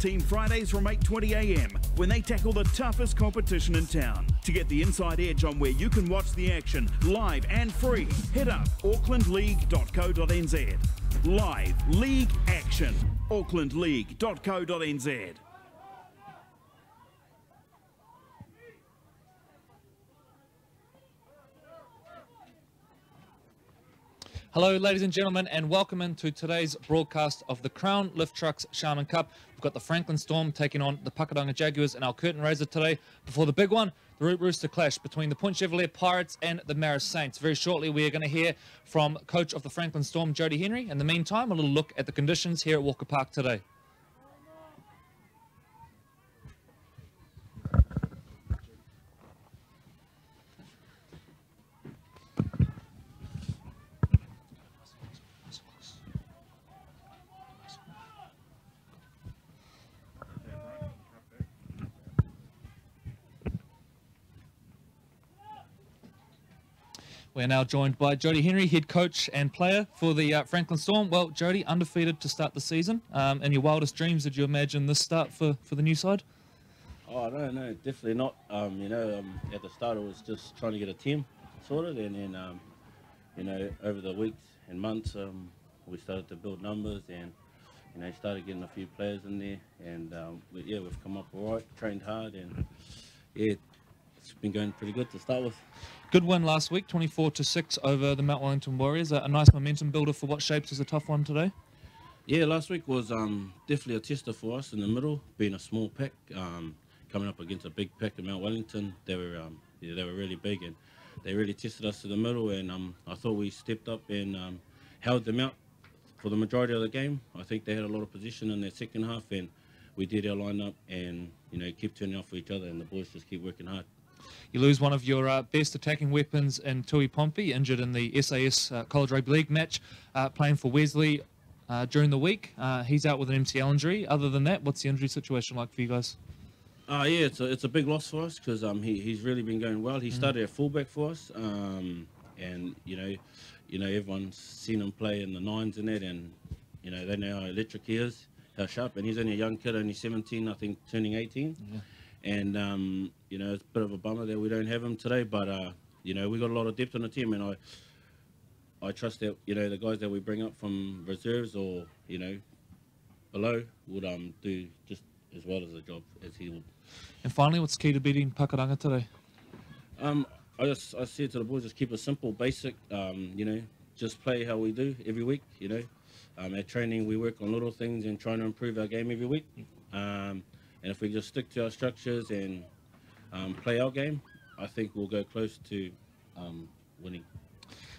team Fridays from 8:20 a.m. when they tackle the toughest competition in town. To get the inside edge on where you can watch the action live and free, head up aucklandleague.co.nz. Live league action, aucklandleague.co.nz. Hello ladies and gentlemen, and welcome into today's broadcast of the Crown Lift Trucks Sharman Cup. We've got the Franklin Storm taking on the Pakuranga Jaguars and our curtain raiser today before the big one, the Root Rooster clash between the Point Chevrolet Pirates and the Marist Saints. Very shortly we are going to hear from coach of the Franklin Storm, Jody Henry. In the meantime, a little look at the conditions here at Walker Park today. We're now joined by Jody Henry, head coach and player for the Franklin Storm. Well, Jody, undefeated to start the season. In your wildest dreams, did you imagine this start for the new side? Oh, no, definitely not. At the start it was just trying to get a team sorted, and then, over the weeks and months, we started to build numbers and, started getting a few players in there, and we've come up all right, trained hard, and yeah, it's been going pretty good to start with. Good win last week, 24-6 over the Mount Wellington Warriors. A nice momentum builder for what shapes as a tough one today. Yeah, last week was definitely a tester for us in the middle, being a small pack, coming up against a big pack in Mount Wellington. They were really big, and they really tested us in the middle, and I thought we stepped up and held them out for the majority of the game. I think they had a lot of position in their second half, and we did our line up and keep turning off for each other, and the boys just keep working hard. You lose one of your best attacking weapons in Tui Pompey, injured in the SAS College Rugby League match, playing for Wesley during the week. He's out with an MCL injury. Other than that, what's the injury situation like for you guys? Yeah, it's a big loss for us because he's really been going well. He started at fullback for us, and everyone's seen him play in the nines and that, and they know how electric he is, how sharp, and he's only a young kid, only 17, I think, turning 18. Yeah. And it's a bit of a bummer that we don't have him today, but we got a lot of depth on the team, and I trust that the guys that we bring up from reserves or below would do just as well as the job as he would. And finally, what's key to beating Pakuranga today? I said to the boys, just keep it simple, basic. Just play how we do every week. At training we work on little things and trying to improve our game every week. And if we just stick to our structures and play our game, I think we'll go close to winning.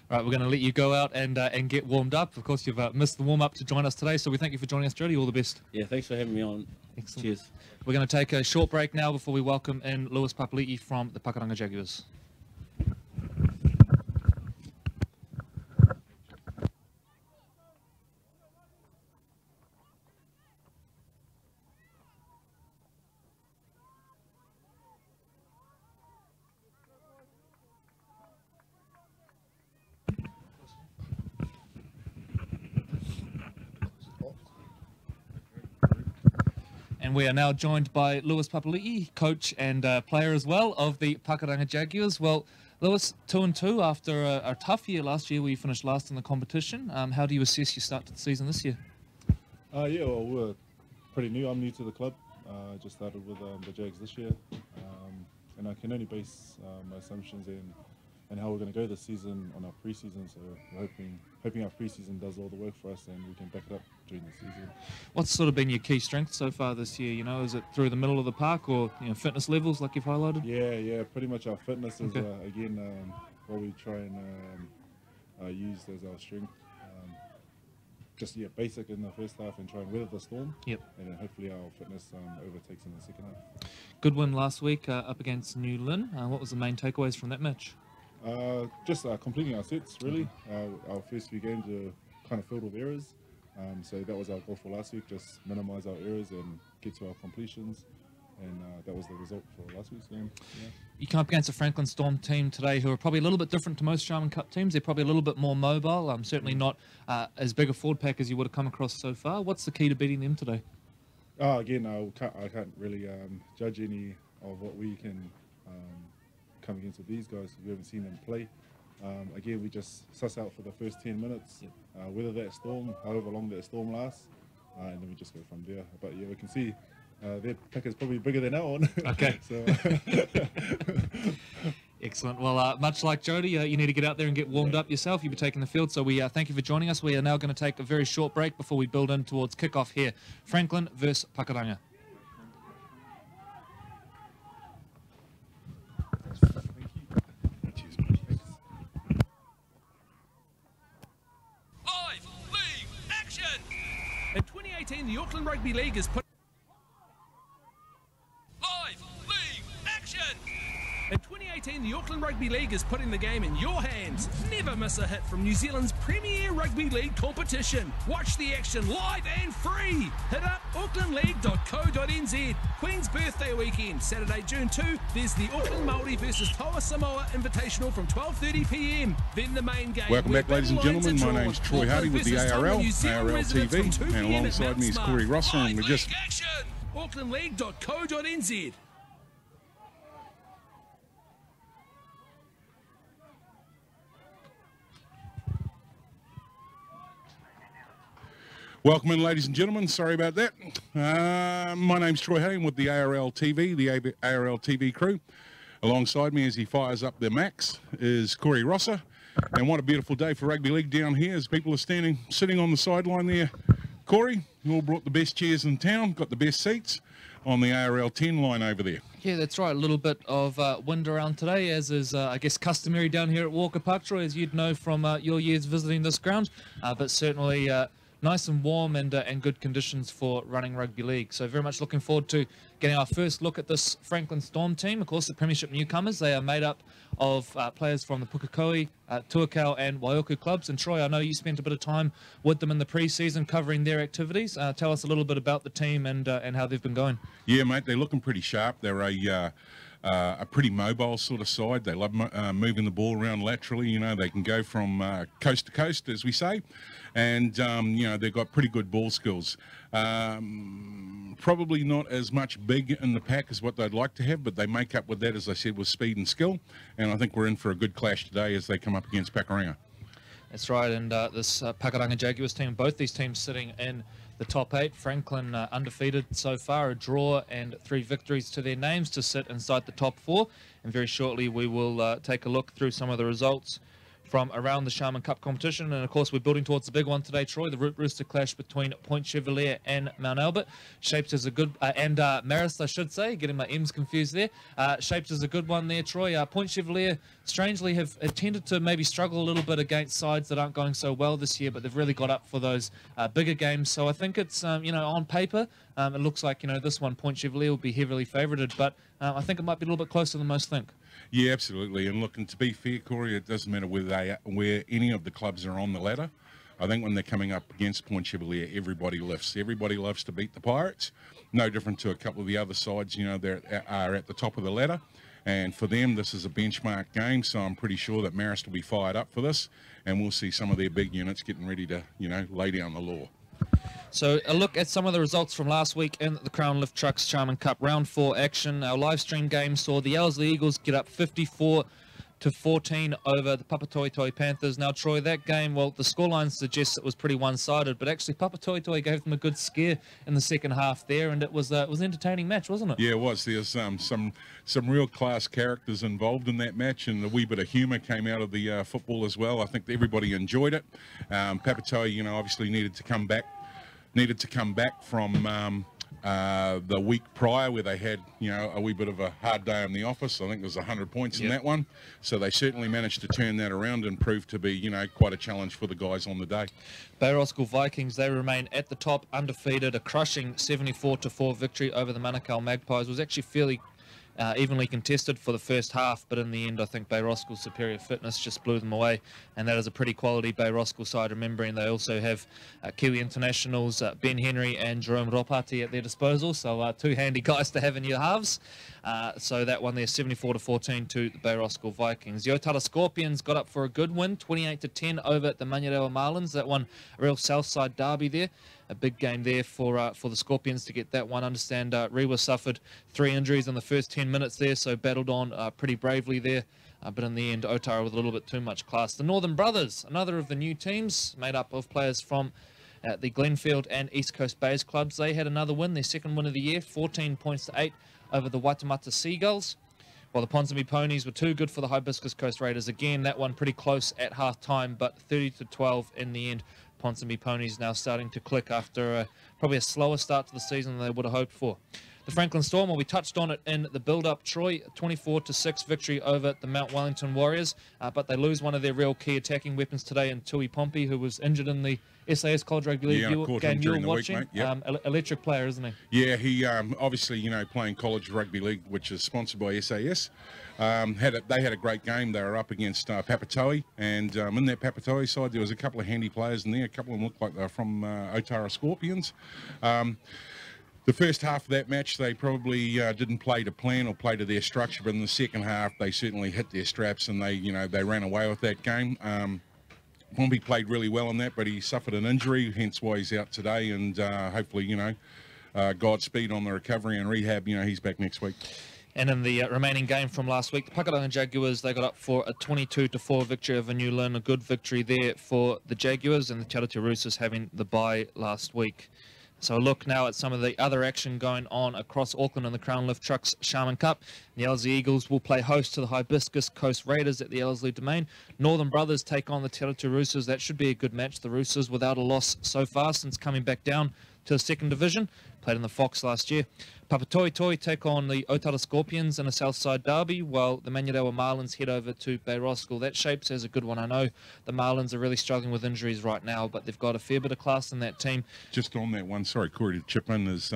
All right, we're going to let you go out and get warmed up. Of course, you've missed the warm-up to join us today, so we thank you for joining us, Jody. All the best. Yeah, thanks for having me on. Excellent. Cheers. We're going to take a short break now before we welcome in Lewis Papali'i from the Pakuranga Jaguars. And we are now joined by Lewis Papali'i, coach and player as well of the Pakuranga Jaguars. Well, Lewis, 2-2 after a tough year last year where you finished last in the competition. How do you assess your start to the season this year? Yeah, well, we're pretty new. I'm new to the club. I just started with the Jags this year. And I can only base my assumptions and how we're going to go this season on our pre-season. So we're hoping our pre-season does all the work for us and we can back it up during the season. What's sort of been your key strength so far this year? Is it through the middle of the park or fitness levels like you've highlighted? Yeah, pretty much our fitness is again what we try and use as our strength. Just basic in the first half and try and weather the storm. Yep. And then hopefully our fitness overtakes in the second half. Good win last week up against New Lynn. What was the main takeaways from that match? Just completing our sets, really. Our first few games were kind of filled with errors. So that was our goal for last week, just minimise our errors and get to our completions. And that was the result for last week's game. Yeah. You come up against a Franklin Storm team today who are probably a little bit different to most Sharman Cup teams. They're probably a little bit more mobile, certainly not as big a forward pack as you would have come across so far. What's the key to beating them today? Again, I can't really judge any of what we can come against with these guys. We haven't seen them play. Again, we just suss out for the first 10 minutes, whether that storm, however long that storm lasts, and then we just go from there. But yeah, we can see their pick is probably bigger than our one. Okay. So. Excellent. Well, much like Jody, you need to get out there and get warmed up yourself. You'll be taking the field. So we thank you for joining us. We are now going to take a very short break before we build in towards kickoff here. Franklin versus Pakuranga. Live league action! In 2018, the Auckland Rugby League has put live league action! In 2018, the Auckland Rugby League is putting the game in your hands. Never miss a hit from New Zealand's premier rugby league competition. Watch the action live and free. Hit up aucklandleague.co.nz. Queen's Birthday Weekend, Saturday, June 2. There's the Auckland Māori versus Toa Samoa Invitational from 12:30 p.m. Then the main game. Welcome back, ladies and gentlemen. My name's Troy Hardy with the ARL TV, and alongside me is Corey Russell, and we're just... aucklandleague.co.nz. Welcome in, ladies and gentlemen. Sorry about that. My name's Troy Hardy with the ARL TV, the ARL TV crew. Alongside me as he fires up the max is Corey Rosser. And what a beautiful day for rugby league down here as people are sitting on the sideline there. Corey, you all brought the best chairs in town, got the best seats on the ARL 10 line over there. Yeah, that's right. A little bit of wind around today, as is, I guess, customary down here at Walker Park, Troy, as you'd know from your years visiting this ground. But certainly... nice and warm and good conditions for running rugby league. So very much looking forward to getting our first look at this Franklin Storm team. Of course, the Premiership newcomers. They are made up of players from the Pukekohe, Tuakau and Waioko clubs. And Troy, I know you spent a bit of time with them in the pre-season covering their activities. Tell us a little bit about the team and how they've been going. Yeah, mate, they're looking pretty sharp. They're a pretty mobile sort of side. They love moving the ball around laterally. You know, they can go from coast to coast, as we say. And, you know, they've got pretty good ball skills. Probably not as much big in the pack as what they'd like to have, but they make up with that, as I said, with speed and skill. And I think we're in for a good clash today as they come up against Pakuranga. That's right, and this Pakuranga Jaguars team, both these teams sitting in the top 8. Franklin undefeated so far, a draw and 3 victories to their names to sit inside the top 4. And very shortly we will take a look through some of the results from around the Sharman Cup competition. And of course we're building towards the big one today, Troy, the Root Rooster clash between Point Chevalier and Mount Albert. Shaped as a good and Marist, I should say, getting my M's confused there. Shaped as a good one there, Troy. Point Chevalier strangely have tended to maybe struggle a little bit against sides that aren't going so well this year, but they've really got up for those bigger games. So I think it's you know, on paper it looks like, you know, this one Point Chevalier will be heavily favoured, but I think it might be a little bit closer than most think. Yeah, absolutely. And look, and to be fair, Corey, it doesn't matter where any of the clubs are on the ladder. I think when they're coming up against Point Chevalier, everybody lifts. Everybody loves to beat the Pirates. No different to a couple of the other sides, you know, that are at the top of the ladder. And for them, this is a benchmark game, so I'm pretty sure that Marist will be fired up for this, and we'll see some of their big units getting ready to, you know, lay down the law. So a look at some of the results from last week in the Crown Lift Trucks Sharman Cup Round 4 action. Our live stream game saw the Ellerslie Eagles get up 54-14 over the Papatoetoe Panthers. Now, Troy, that game, well, the scoreline suggests it was pretty one-sided, but actually Papatoetoe gave them a good scare in the second half there, and it was an entertaining match, wasn't it? Yeah, it was. There's some real class characters involved in that match, and a wee bit of humour came out of the football as well. I think everybody enjoyed it. Papatoetoe, you know, obviously needed to come back from the week prior where they had, you know, a wee bit of a hard day in the office. I think there was 100 points in that one. So they certainly managed to turn that around and prove to be, you know, quite a challenge for the guys on the day. Bayroscool Vikings, they remain at the top, undefeated. A crushing 74-4 victory over the Manukau Magpies. It was actually fairly evenly contested for the first half, but in the end I think Bayroscool's superior fitness just blew them away, and that is a pretty quality Bayroscool side, remembering they also have Kiwi internationals Ben Henry and Jerome Ropati at their disposal, so 2 handy guys to have in your halves. So that one there, 74-14 to the Bayroscool Vikings. The Otara Scorpions got up for a good win, 28-10 over at the Manurewa Marlins. That one, a real south side derby there. a big game there for the Scorpions to get that one. I understand Rewa suffered 3 injuries in the first 10 minutes there, so battled on pretty bravely there. But in the end, Otara with a little bit too much class. The Northern Brothers, another of the new teams, made up of players from the Glenfield and East Coast Bays clubs. They had another win, their second win of the year, 14 points to 8 over the Waitemata Seagulls. While the Ponsonby Ponies were too good for the Hibiscus Coast Raiders. Again, that one pretty close at half-time, but 30-12 in the end. Ponsonby Ponies now starting to click after probably a slower start to the season than they would have hoped for. The Franklin Storm, well, we touched on it in the build-up, Troy, 24-6 victory over the Mount Wellington Warriors, but they lose one of their real key attacking weapons today in Tui Pompey, who was injured in the SAS College Rugby League game you were watching. Week, mate. Yep. Electric player, isn't he? Yeah, he obviously, you know, playing College Rugby League, which is sponsored by SAS. They had a great game. They were up against Papatoe, and in that Papatoe side, there was a couple of handy players in there. A couple of them looked like they were from Otara Scorpions. The first half of that match, they probably didn't play to plan or play to their structure, but in the second half, they certainly hit their straps and they ran away with that game. Pompey played really well in that, but he suffered an injury, hence why he's out today, and hopefully, you know, Godspeed on the recovery and rehab. You know, he's back next week. And in the remaining game from last week, the Pakuranga Jaguars, they got up for a 22-4 victory over New Lynn. A good victory there for the Jaguars, and the Te Aroha Roosters having the bye last week. So a look now at some of the other action going on across Auckland in the Crown Lift Trucks Sharman Cup. The Ellerslie Eagles will play host to the Hibiscus Coast Raiders at the Ellerslie Domain. Northern Brothers take on the Te Aroha Roosters. That should be a good match. The Roosters without a loss so far since coming back down to the second division. Played in the Fox last year. Papatoetoe take on the Otara Scorpions in a Southside derby, while the Manurewa Marlins head over to Bayroscal. That shapes as a good one. I know the Marlins are really struggling with injuries right now, but they've got a fair bit of class in that team. Just on that one, sorry, Corey, to chip in, is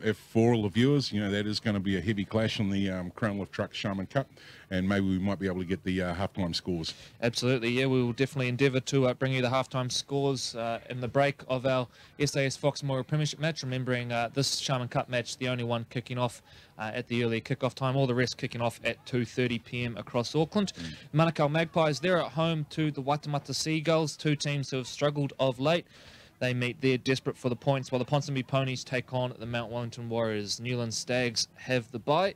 if for all the viewers, you know, that is going to be a heavy clash in the Crown Lift Truck Sharman Cup, and maybe we might be able to get the halftime scores. Absolutely, yeah, we will definitely endeavour to bring you the halftime scores in the break of our SAS Fox Memorial Premiership match, remembering this Sharman Cup match, the only one kicking off at the early kick-off time, all the rest kicking off at 2:30 p.m. across Auckland. Manukau Magpies, they're at home to the Waitemata Seagulls, two teams who have struggled of late. They meet there desperate for the points, while the Ponsonby Ponies take on the Mount Wellington Warriors. Newland Stags have the bye.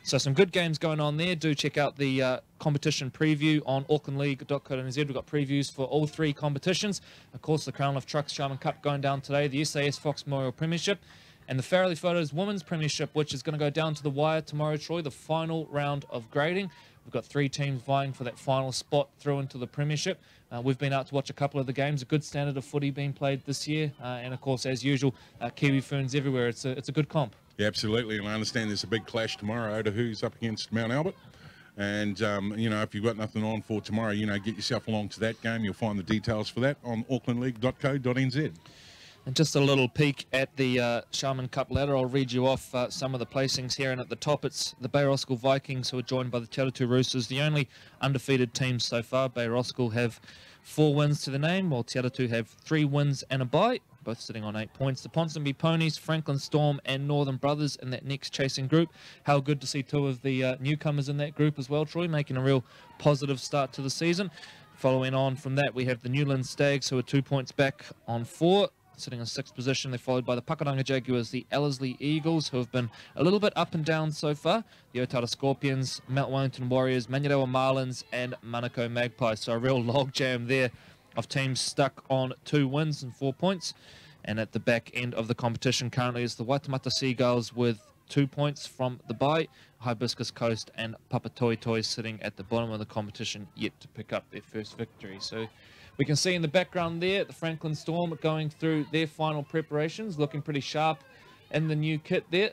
So some good games going on there. Do check out the competition preview on aucklandleague.co.nz. We've got previews for all three competitions. Of course, the Crown Lift Trucks Sharman Cup going down today, the SAS Fox Memorial Premiership, and the Farrelly Photos Women's Premiership, which is going to go down to the wire tomorrow, Troy, the final round of grading. We've got 3 teams vying for that final spot through into the Premiership. We've been out to watch a couple of the games, a good standard of footy being played this year. And, of course, as usual, Kiwi Ferns everywhere. It's a good comp. Yeah, absolutely, and I understand there's a big clash tomorrow. Otahu's up against Mount Albert. And, you know, if you've got nothing on for tomorrow, you know, get yourself along to that game. You'll find the details for that on aucklandleague.co.nz. And just a little peek at the Sharman Cup ladder. I'll read you off some of the placings here. And at the top, it's the Bayroscal Vikings, who are joined by the Te Aroha Roosters, the only undefeated teams so far. Bayroscal have 4 wins to the name, while Te Aroha have 3 wins and a bye, both sitting on 8 points. The Ponsonby Ponies, Franklin Storm and Northern Brothers in that next chasing group. How good to see 2 of the newcomers in that group as well, Troy, making a real positive start to the season. Following on from that, we have the Newland Stags, who are 2 points back on 4. Sitting in 6th position. They're followed by the Pakuranga Jaguars, the Ellerslie Eagles, who have been a little bit up and down so far, the Otara Scorpions, Mount Wellington Warriors, Manurewa Marlins and Manukau Magpies. So a real logjam there of teams stuck on 2 wins and 4 points. And at the back end of the competition currently is the Waitemata Seagulls with 2 points from the bye. Hibiscus Coast and Papatoetoe sitting at the bottom of the competition, yet to pick up their first victory. So we can see in the background there the Franklin Storm going through their final preparations, looking pretty sharp in the new kit there.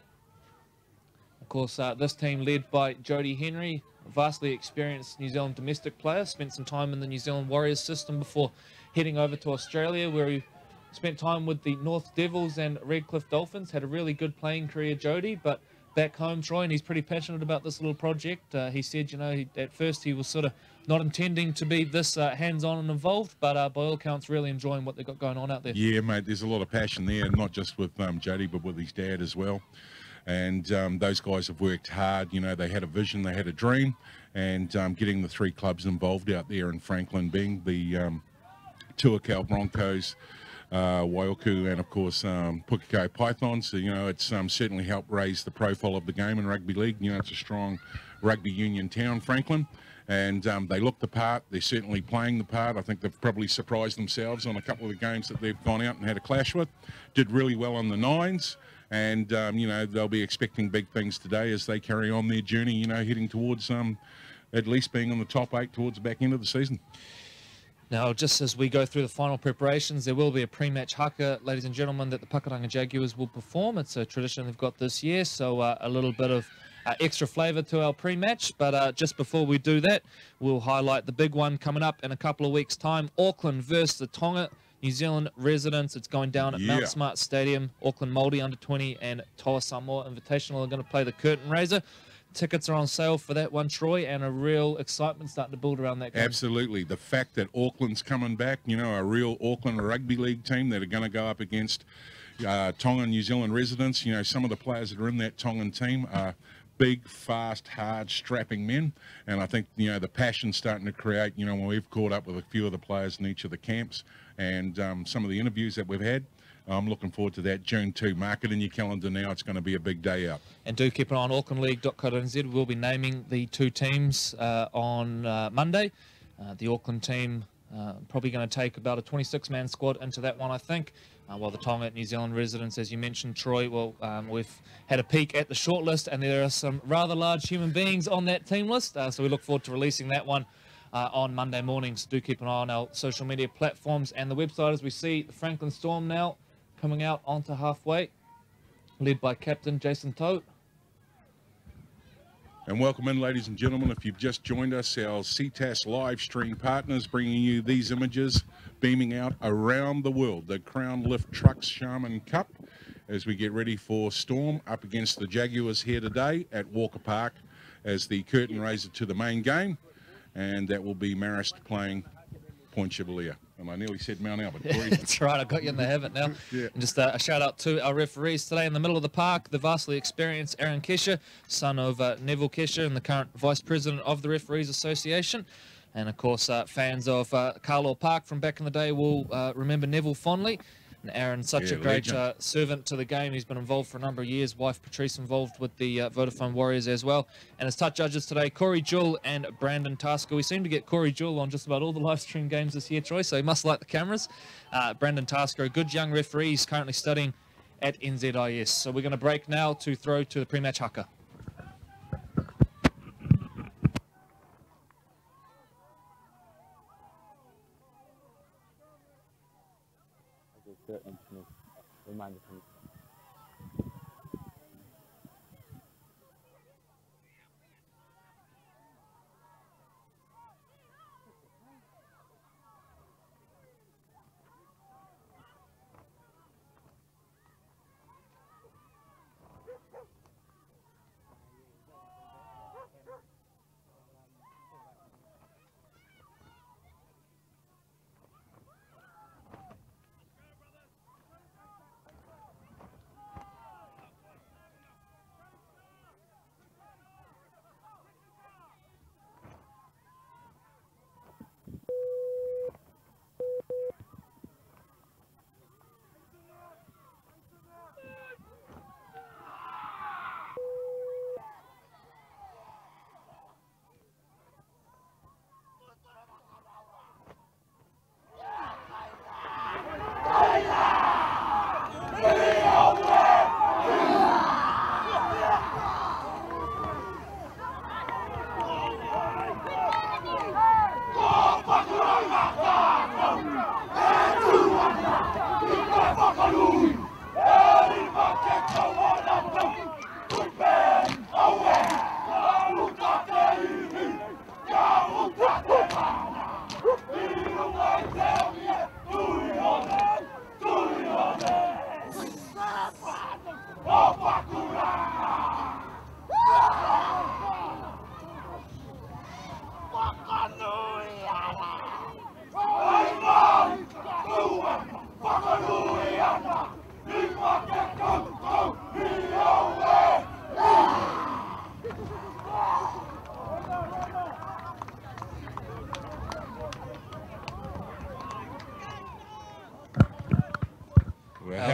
Of course, this team led by Jody Henry, a vastly experienced New Zealand domestic player, spent some time in the New Zealand Warriors system before heading over to Australia, where he spent time with the North Devils and Redcliffe Dolphins. Had a really good playing career, Jody, but back home, Troy, and he's pretty passionate about this little project. He said, you know, at first he was sort of not intending to be this hands-on and involved, but by all accounts really enjoying what they've got going on out there. Yeah, mate, there's a lot of passion there, not just with Jody, but with his dad as well. And those guys have worked hard. You know, they had a vision, they had a dream, and getting the 3 clubs involved out there in Franklin, being the Tuakau Broncos, Waiuku and, of course, Pukekohe Pythons. So, you know, it's certainly helped raise the profile of the game in rugby league. You know, it's a strong rugby union town, Franklin, and they look the part. They're certainly playing the part. I think they've probably surprised themselves on a couple of the games that they've gone out and had a clash with. Did really well on the nines, and, you know, they'll be expecting big things today as they carry on their journey, you know, heading towards at least being on the top 8 towards the back end of the season. Now, just as we go through the final preparations, there will be a pre-match haka, ladies and gentlemen, that the Pakuranga Jaguars will perform. It's a tradition they've got this year, so a little bit of extra flavour to our pre-match. But just before we do that, we'll highlight the big one coming up in a couple of weeks' time. Auckland versus the Tonga New Zealand residents. It's going down at Mount Smart Stadium. Auckland Māori Under-20 and Toa Samoa Invitational are going to play the curtain raiser. Tickets are on sale for that one, Troy, and a real excitement starting to build around that game. Absolutely. The fact that Auckland's coming back, you know, a real Auckland Rugby League team that are going to go up against Tongan New Zealand residents. You know, some of the players that are in that Tongan team are big, fast, hard, strapping men. And I think, you know, the passion's starting to create, you know, when we've caught up with a few of the players in each of the camps and some of the interviews that we've had. I'm looking forward to that. June 2. Mark it in your calendar now. It's going to be a big day out. And do keep an eye on aucklandleague.co.nz. We'll be naming the 2 teams on Monday. The Auckland team probably going to take about a 26-man squad into that one, I think. While the Tonga New Zealand residents, as you mentioned, Troy, well, we've had a peek at the shortlist, and there are some rather large human beings on that team list. So we look forward to releasing that one on Monday mornings. Do keep an eye on our social media platforms and the website as we see the Franklin Storm now coming out onto halfway, led by Captain Jason Tote. And welcome in, ladies and gentlemen. If you've just joined us, our Ctas live stream partners bringing you these images beaming out around the world. The Crown Lift Trucks Sharman Cup as we get ready for Storm up against the Jaguars here today at Walker Park as the curtain raiser to the main game. And that will be Marist playing Point Chevalier. And I nearly said Mount Albert. That's right, I got you in the habit now. Yeah. And just a shout out to our referees today in the middle of the park, the vastly experienced Aaron Kesher, son of Neville Kesher and the current Vice President of the Referees Association. And of course, fans of Carlaw Park from back in the day will remember Neville fondly. And Aaron's such a great servant to the game. He's been involved for a number of years. Wife Patrice involved with the Vodafone Warriors as well. And as touch judges today, Corey Jewell and Brandon Tasker. We seem to get Corey Jewell on just about all the live stream games this year, Troy, so he must like the cameras. Brandon Tasker, a good young referee. He's currently studying at NZIS. So we're going to break now to throw to the pre-match haka.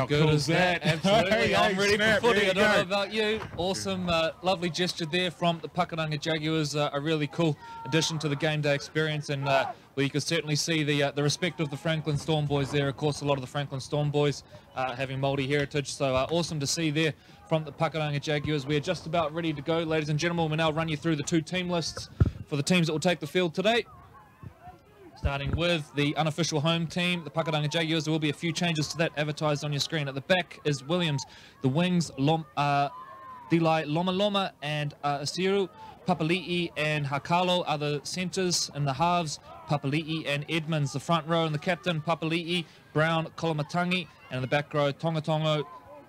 good cool is that? that? Absolutely. Hey, I'm ready snap, for footy. there I you don't know go. about you. Awesome, lovely gesture there from the Pakuranga Jaguars. A really cool addition to the game day experience, and well, you can certainly see the respect of the Franklin Storm boys there. Of course, a lot of the Franklin Storm boys having Māori heritage, so awesome to see there from the Pakuranga Jaguars. We're just about ready to go, ladies and gentlemen. We'll now run you through the two team lists for the teams that will take the field today. Starting with the unofficial home team, the Pakuranga Jaguars. There will be a few changes to that advertised on your screen. At the back is Williams. The wings, Dilai Loma Loma and Asiru. Papali'i and Hakalo are the centres. In the halves, Papali'i and Edmonds. The front row and the captain, Papali'i, Brown, Kolomatangi. And in the back row, Tongatongo,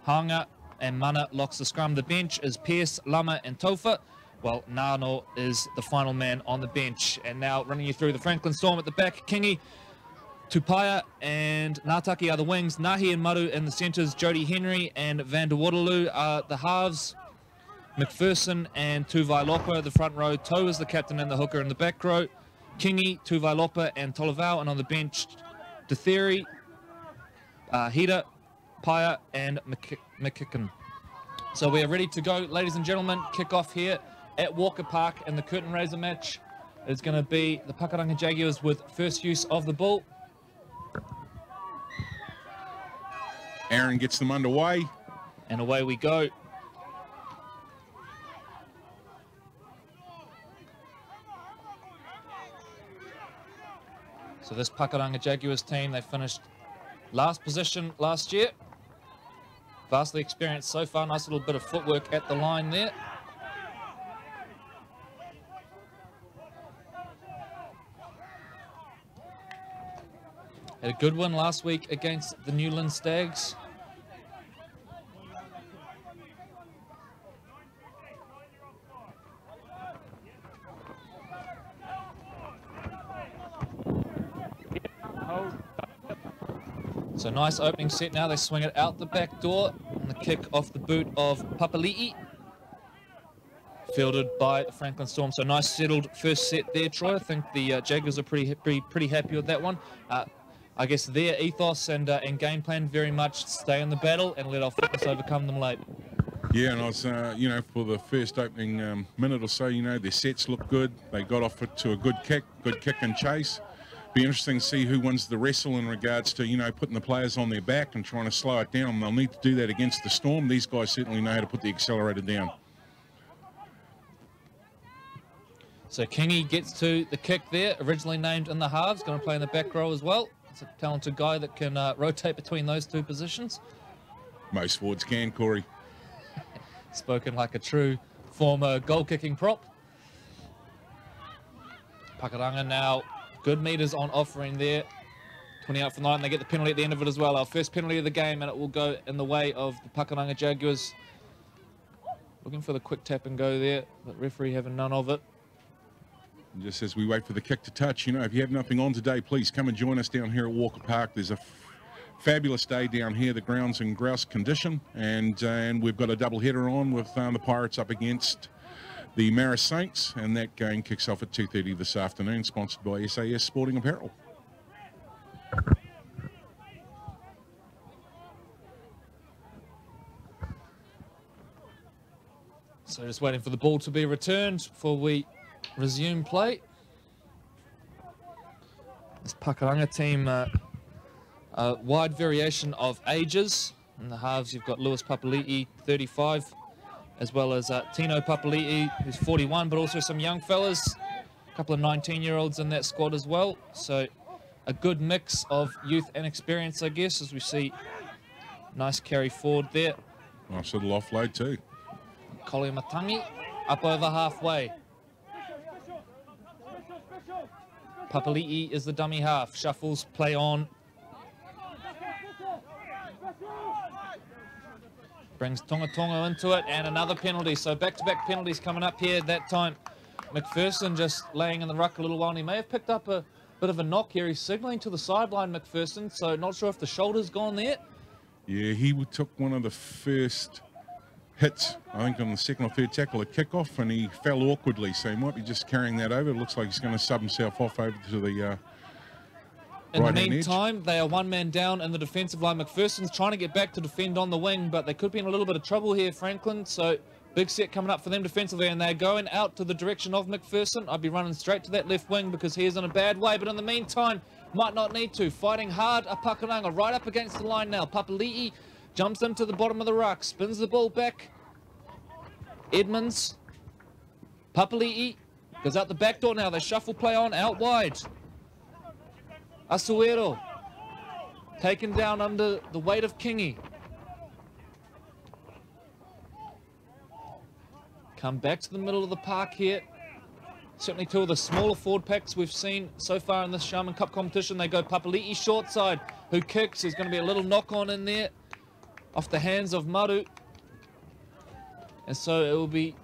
Hanga and Mana locks the scrum. The bench is Pierce, Lama and Tofa. Well, Nano is the final man on the bench. And now running you through the Franklin Storm at the back, Kingi, Tupaia and Ngātaki are the wings. Nahi and Maru in the centres. Jody Henry and Van der Waterloo are the halves. McPherson and Tuvailopa, the front row. Toe is the captain and the hooker in the back row. Kingi, Tuvailopa and Tolavau. And on the bench, Detheri, Hida, Paia and McKicken. So we are ready to go, ladies and gentlemen. Kick off here at Walker Park, and the curtain raiser match is going to be the Pakuranga Jaguars with first use of the ball. Aaron gets them underway. And away we go. So this Pakuranga Jaguars team, they finished last position last year. Vastly experienced so far. Nice little bit of footwork at the line there. Had a good win last week against the Newland Stags. So nice opening set now. They swing it out the back door. And the kick off the boot of Papali'i. Fielded by the Franklin Storm. So nice settled first set there, Troy. I think the Jaguars are pretty happy with that one. I guess their ethos and game plan very much stay in the battle and let our fitness overcome them late. Yeah, and I was, you know, for the first opening minute or so, you know, their sets looked good. They got off it to a good kick and chase. Be interesting to see who wins the wrestle in regards to, you know, putting the players on their back and trying to slow it down. They'll need to do that against the Storm. These guys certainly know how to put the accelerator down. So Kingi gets to the kick there, originally named in the halves, going to play in the back row as well. It's a talented guy that can rotate between those two positions. Most forwards can, Corey. Spoken like a true former goal-kicking prop. Pakuranga now, good meters on offering there. 20 out for 9. They get the penalty at the end of it as well. Our first penalty of the game, and it will go in the way of the Pakuranga Jaguars. Looking for the quick tap and go there, but referee having none of it. And just as we wait for the kick to touch, you know, if you have nothing on today, please come and join us down here at Walker Park. There's a fabulous day down here. The ground's in grouse condition, and we've got a double header on with the Pirates up against the Marist Saints, and that game kicks off at 2:30 this afternoon, sponsored by SAS Sporting Apparel. So just waiting for the ball to be returned before we resume play. This Pakuranga team, a wide variation of ages. In the halves, you've got Lewis Papali'i, 35, as well as Tino Papali'i, who's 41, but also some young fellas, a couple of 19-year-olds in that squad as well. So a good mix of youth and experience, I guess, as we see nice carry forward there. Nice little offload too. Kolomatangi up over halfway. Papali'i is the dummy half. Shuffles, play on. Brings Tongatongo into it, and another penalty. So back-to-back penalties coming up here. That time, McPherson just laying in the ruck a little while, and he may have picked up a bit of a knock here. He's signalling to the sideline, McPherson, so not sure if the shoulder's gone there. Yeah, he took one of the first hits, I think, on the second or third tackle at kickoff, and he fell awkwardly, so he might be just carrying that over. It looks like he's going to sub himself off over to the In the Right-hand meantime, they are one man down in the defensive line. McPherson's trying to get back to defend on the wing, but they could be in a little bit of trouble here, Franklin. So big set coming up for them defensively, and they're going out to the direction of McPherson. I'd be running straight to that left wing because he is in a bad way, but in the meantime, might not need to. Fighting hard, a Pakuranga right up against the line now. Papali'i jumps into the bottom of the ruck, spins the ball back. Edmonds, Papali'i goes out the back door now. They shuffle play on out wide. Asuero taken down under the weight of Kingi. Come back to the middle of the park here. Certainly two of the smaller forward packs we've seen so far in this Sharman Cup competition. They go Papali'i short side, who kicks. There's going to be a little knock on in there off the hands of Maru. And so it will be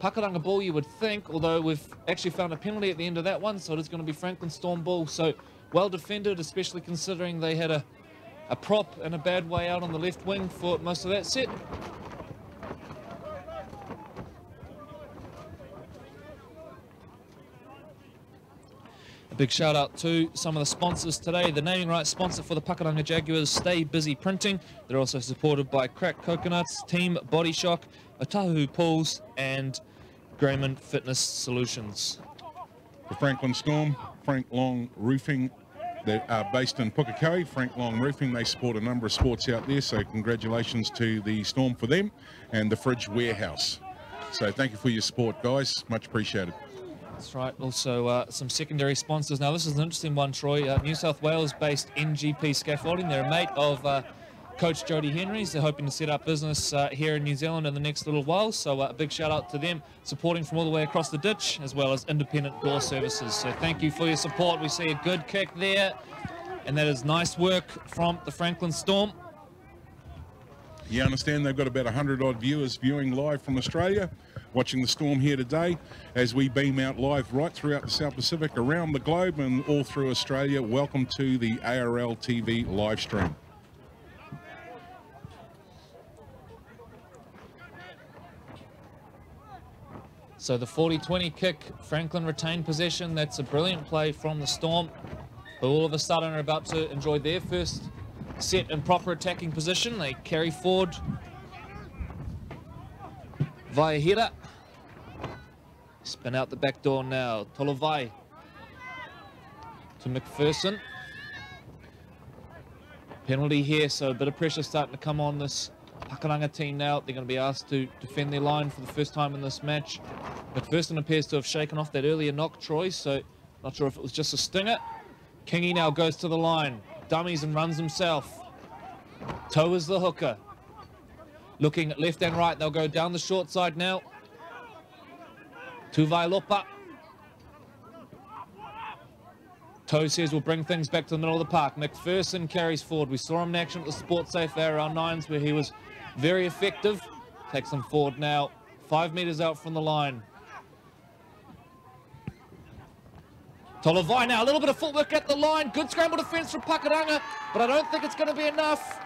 Pakuranga ball, you would think, although we've actually found a penalty at the end of that one, so it is going to be Franklin Storm ball. So well defended, especially considering they had a prop and a bad way out on the left wing for most of that set. A big shout out to some of the sponsors today. The naming rights sponsor for the Pakuranga Jaguars, Stay Busy Printing. They're also supported by Crack Coconuts, Team Body Shock, Otahu Pools, and Grayman Fitness Solutions. The Franklin Storm, Frank Long Roofing. They are based in Pukekohe. Frank Long Roofing, they support a number of sports out there, so congratulations to the Storm for them, and the Fridge Warehouse. So thank you for your support, guys. Much appreciated. That's right. Also, some secondary sponsors. Now, this is an interesting one, Troy. New South Wales-based NGP Scaffolding. They're a mate of Coach Jody Henry's. They're hoping to set up business here in New Zealand in the next little while. So a big shout out to them, supporting from all the way across the ditch, as well as independent door services. So thank you for your support. We see a good kick there, and that is nice work from the Franklin Storm. You understand they've got about 100-odd viewers viewing live from Australia, watching the Storm here today as we beam out live right throughout the South Pacific, around the globe and all through Australia. Welcome to the ARL TV live stream. So the 40-20 kick, Franklin retained possession. That's a brilliant play from the Storm, who all of a sudden are about to enjoy their first set in proper attacking position. They carry forward via header. Spin out the back door now. Tolovai to McPherson. Penalty here, so a bit of pressure starting to come on this Pakuranga team now. They're going to be asked to defend their line for the first time in this match. McPherson appears to have shaken off that earlier knock, Troy, so not sure if it was just a stinger. Kingi now goes to the line, dummies and runs himself. Toe is the hooker. Looking left and right, they'll go down the short side now. To Vailopa. Toe says we'll bring things back to the middle of the park. McPherson carries forward. We saw him in action at the Sports Safe ARL 9s where he was very effective. Takes them forward now, 5 meters out from the line. Tolovai now, a little bit of footwork at the line. Good scramble defense from Pakuranga, but I don't think it's going to be enough.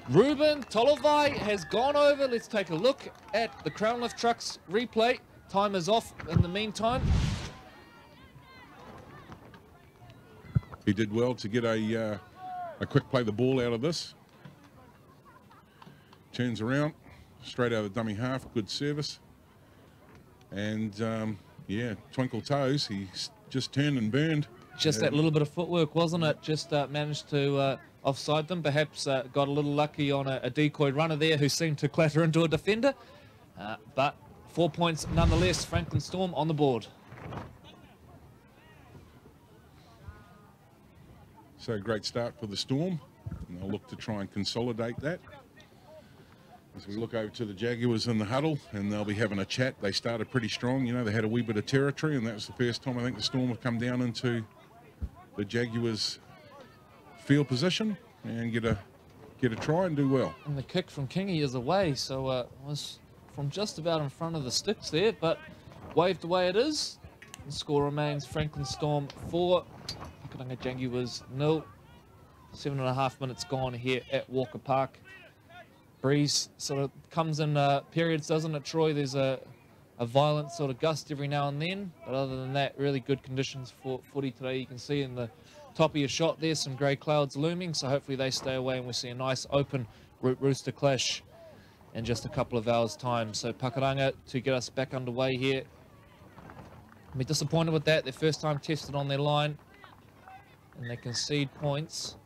Ruben Tolovai has gone over. Let's take a look at the Crown Lift Trucks replay. Time is off in the meantime. He did well to get a quick play the ball out of this. Turns around, straight out of the dummy half, good service. And yeah, twinkle toes, he just turned and burned. Just that little bit of footwork, wasn't it? Just managed to offside them. Perhaps got a little lucky on a decoy runner there who seemed to clatter into a defender. But 4 points nonetheless. Franklin Storm on the board. So great start for the Storm. And they'll look to try and consolidate that. As we look over to the Jaguars in the huddle, and they'll be having a chat. They started pretty strong. You know, they had a wee bit of territory, and that was the first time I think the Storm have come down into the Jaguars' field position and get a try and do well. And the kick from Kingi is away, so was from just about in front of the sticks there, but waved away it is. The score remains Franklin Storm 4, Pakuranga Jaguars 0. 7.5 minutes gone here at Walker Park. Breeze sort of comes in periods, doesn't it, Troy? There's a violent sort of gust every now and then, but other than that, really good conditions for footy today. You can see in the top of your shot there, some grey clouds looming, so hopefully they stay away and we see a nice open Root Rooster clash in just a couple of hours' time. So Pakuranga to get us back underway here. I'll be disappointed with that. Their first time tested on their line, and they concede points.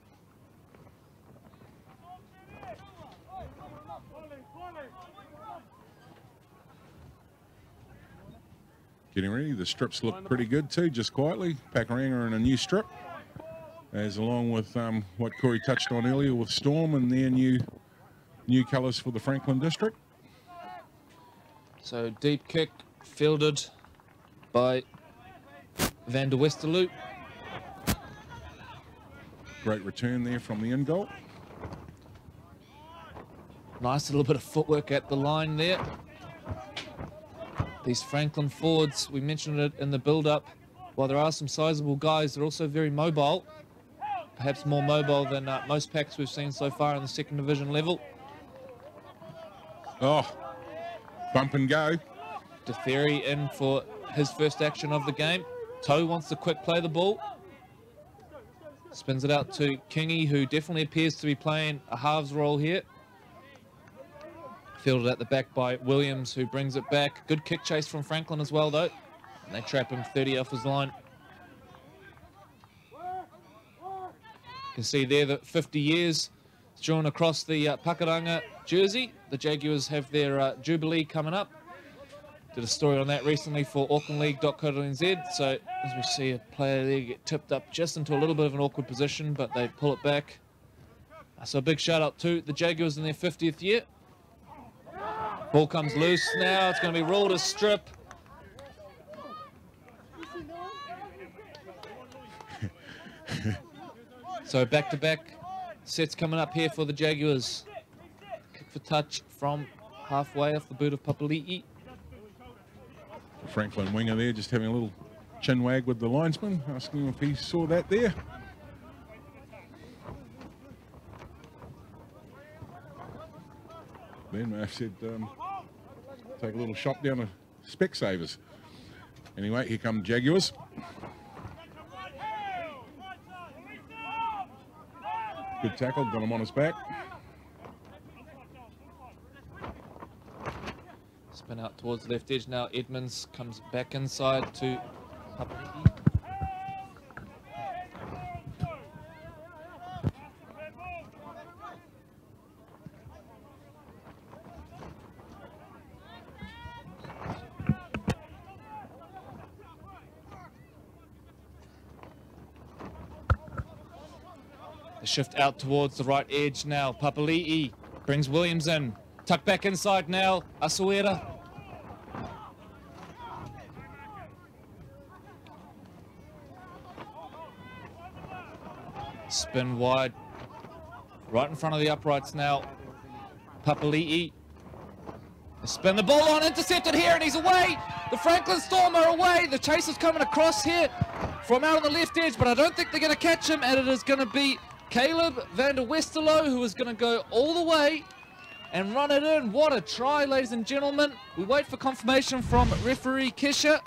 Getting ready. The strips look pretty good too, just quietly. Pakuranga in a new strip, as along with what Corey touched on earlier with Storm and their new colours for the Franklin district. So deep kick fielded by Van der Westerlo. Great return there from the in goal. Nice little bit of footwork at the line there. These Franklin forwards, we mentioned it in the build-up, while there are some sizable guys, they're also very mobile. Perhaps more mobile than most packs we've seen so far in the second division level. Oh, bump and go. DeFerry in for his first action of the game. Toe wants to quick play the ball. Spins it out to Kingy, who definitely appears to be playing a halves role here. Fielded at the back by Williams, who brings it back. Good kick chase from Franklin as well, though. And they trap him 30 off his line. You can see there that 50 years is drawn across the Pakuranga jersey. The Jaguars have their Jubilee coming up. Did a story on that recently for aucklandleague.co.nz. So as we see a player there get tipped up just into a little bit of an awkward position, but they pull it back. So a big shout out to the Jaguars in their 50th year. Ball comes loose now. It's going to be ruled a strip. So back-to-back sets coming up here for the Jaguars. Kick for touch from halfway off the boot of Papali'i. Franklin winger there just having a little chin wag with the linesman, asking him if he saw that there. Then I said, take a little shot down to Specsavers. Anyway, here come Jaguars. Good tackle, got him on his back. Spin out towards the left edge now. Edmonds comes back inside to Papali'i. The shift out towards the right edge now. Papali'i brings Williams in. Tuck back inside now. Asuera. Spin wide. Right in front of the uprights now. Papali'i. Spin the ball on. Intercepted here and he's away. The Franklin Storm are away. The chase is coming across here from out on the left edge, but I don't think they're going to catch him, and it is going to be Caleb van der Westerlo, who is going to go all the way and run it in. What a try, ladies and gentlemen. We wait for confirmation from referee Kesha.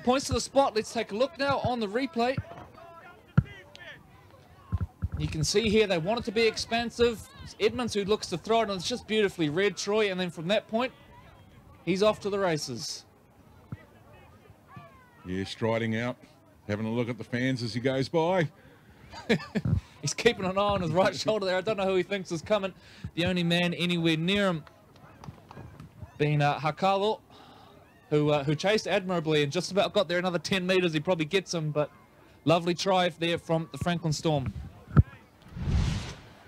Points to the spot. Let's take a look now on the replay. You can see here they want it to be expansive. It's Edmonds who looks to throw it, and it's just beautifully read, Troy. And then from that point, he's off to the races. Yeah, striding out, having a look at the fans as he goes by. He's keeping an eye on his right shoulder there. I don't know who he thinks is coming. The only man anywhere near him being Hakalo, who chased admirably and just about got there another 10 metres. He probably gets him, but lovely try there from the Franklin Storm.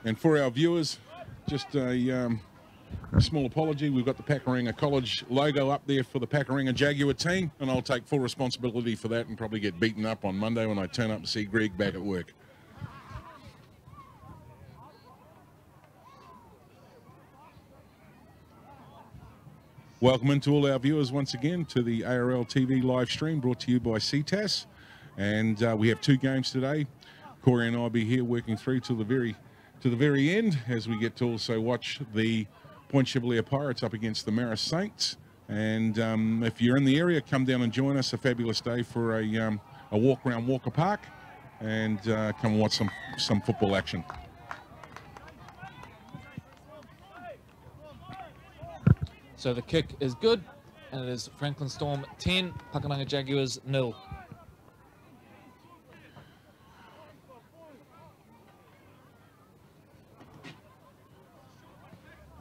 And for our viewers, just a small apology. We've got the Pakuranga College logo up there for the Pakuranga Jaguar team, and I'll take full responsibility for that and probably get beaten up on Monday when I turn up to see Greg back at work. Welcome into all our viewers once again to the ARL TV live stream brought to you by Ctas. And we have two games today. Corey and I will be here working through to the very end as we get to also watch the Point Chevalier Pirates up against the Marist Saints. And if you're in the area, come down and join us. A fabulous day for a walk around Walker Park. and come and watch some football action. So the kick is good, and it is Franklin Storm 10, Pakuranga Jaguars 0.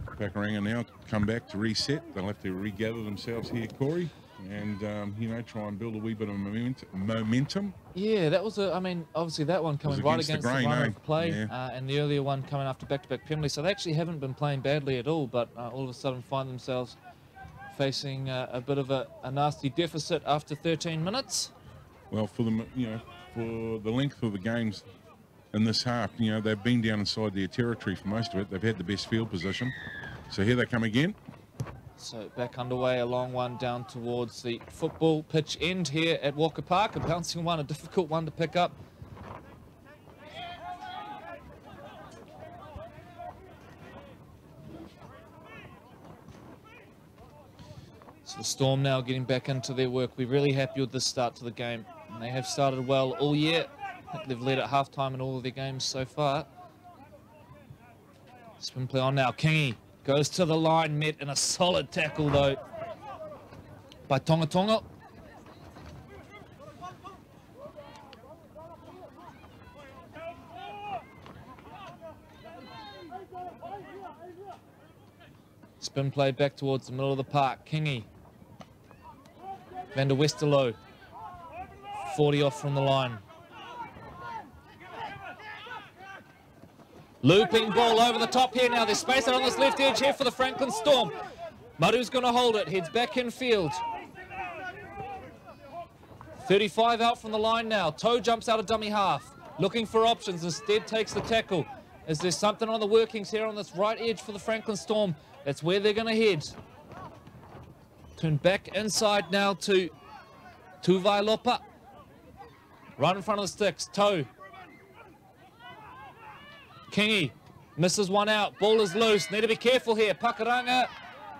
Pakuranga now come back to reset. They'll have to regather themselves here, Corey, and you know, try and build a wee bit of momentum. Yeah, that was I mean, obviously that one coming right against the run of play, and the earlier one coming after back-to-back penalties. So they actually haven't been playing badly at all, but all of a sudden find themselves facing a bit of a nasty deficit after 13 minutes. Well, for them, you know, for the length of the games in this half, you know, they've been down inside their territory for most of it. They've had the best field position. So here they come again. So back underway, a long one down towards the football pitch end here at Walker Park. A bouncing one, a difficult one to pick up. So the Storm now getting back into their work. We're really happy with this start to the game. And they have started well all year. I think they've led at half-time in all of their games so far. Spin play on now. Kingy goes to the line, met in a solid tackle though by Tonga Tonga. Spin play back towards the middle of the park. Kingy. Van der Westerlo. 40 off from the line. Looping ball over the top here now. There's space out on this left edge here for the Franklin Storm. Maru's going to hold it. Heads back in field. 35 out from the line now. Toe jumps out of dummy half. Looking for options. Instead takes the tackle. Is there something on the workings here on this right edge for the Franklin Storm? That's where they're going to head. Turn back inside now to Tuvai-Lopa. Right in front of the sticks. Toe. Kingy misses one out. Ball is loose. Need to be careful here. Pakuranga.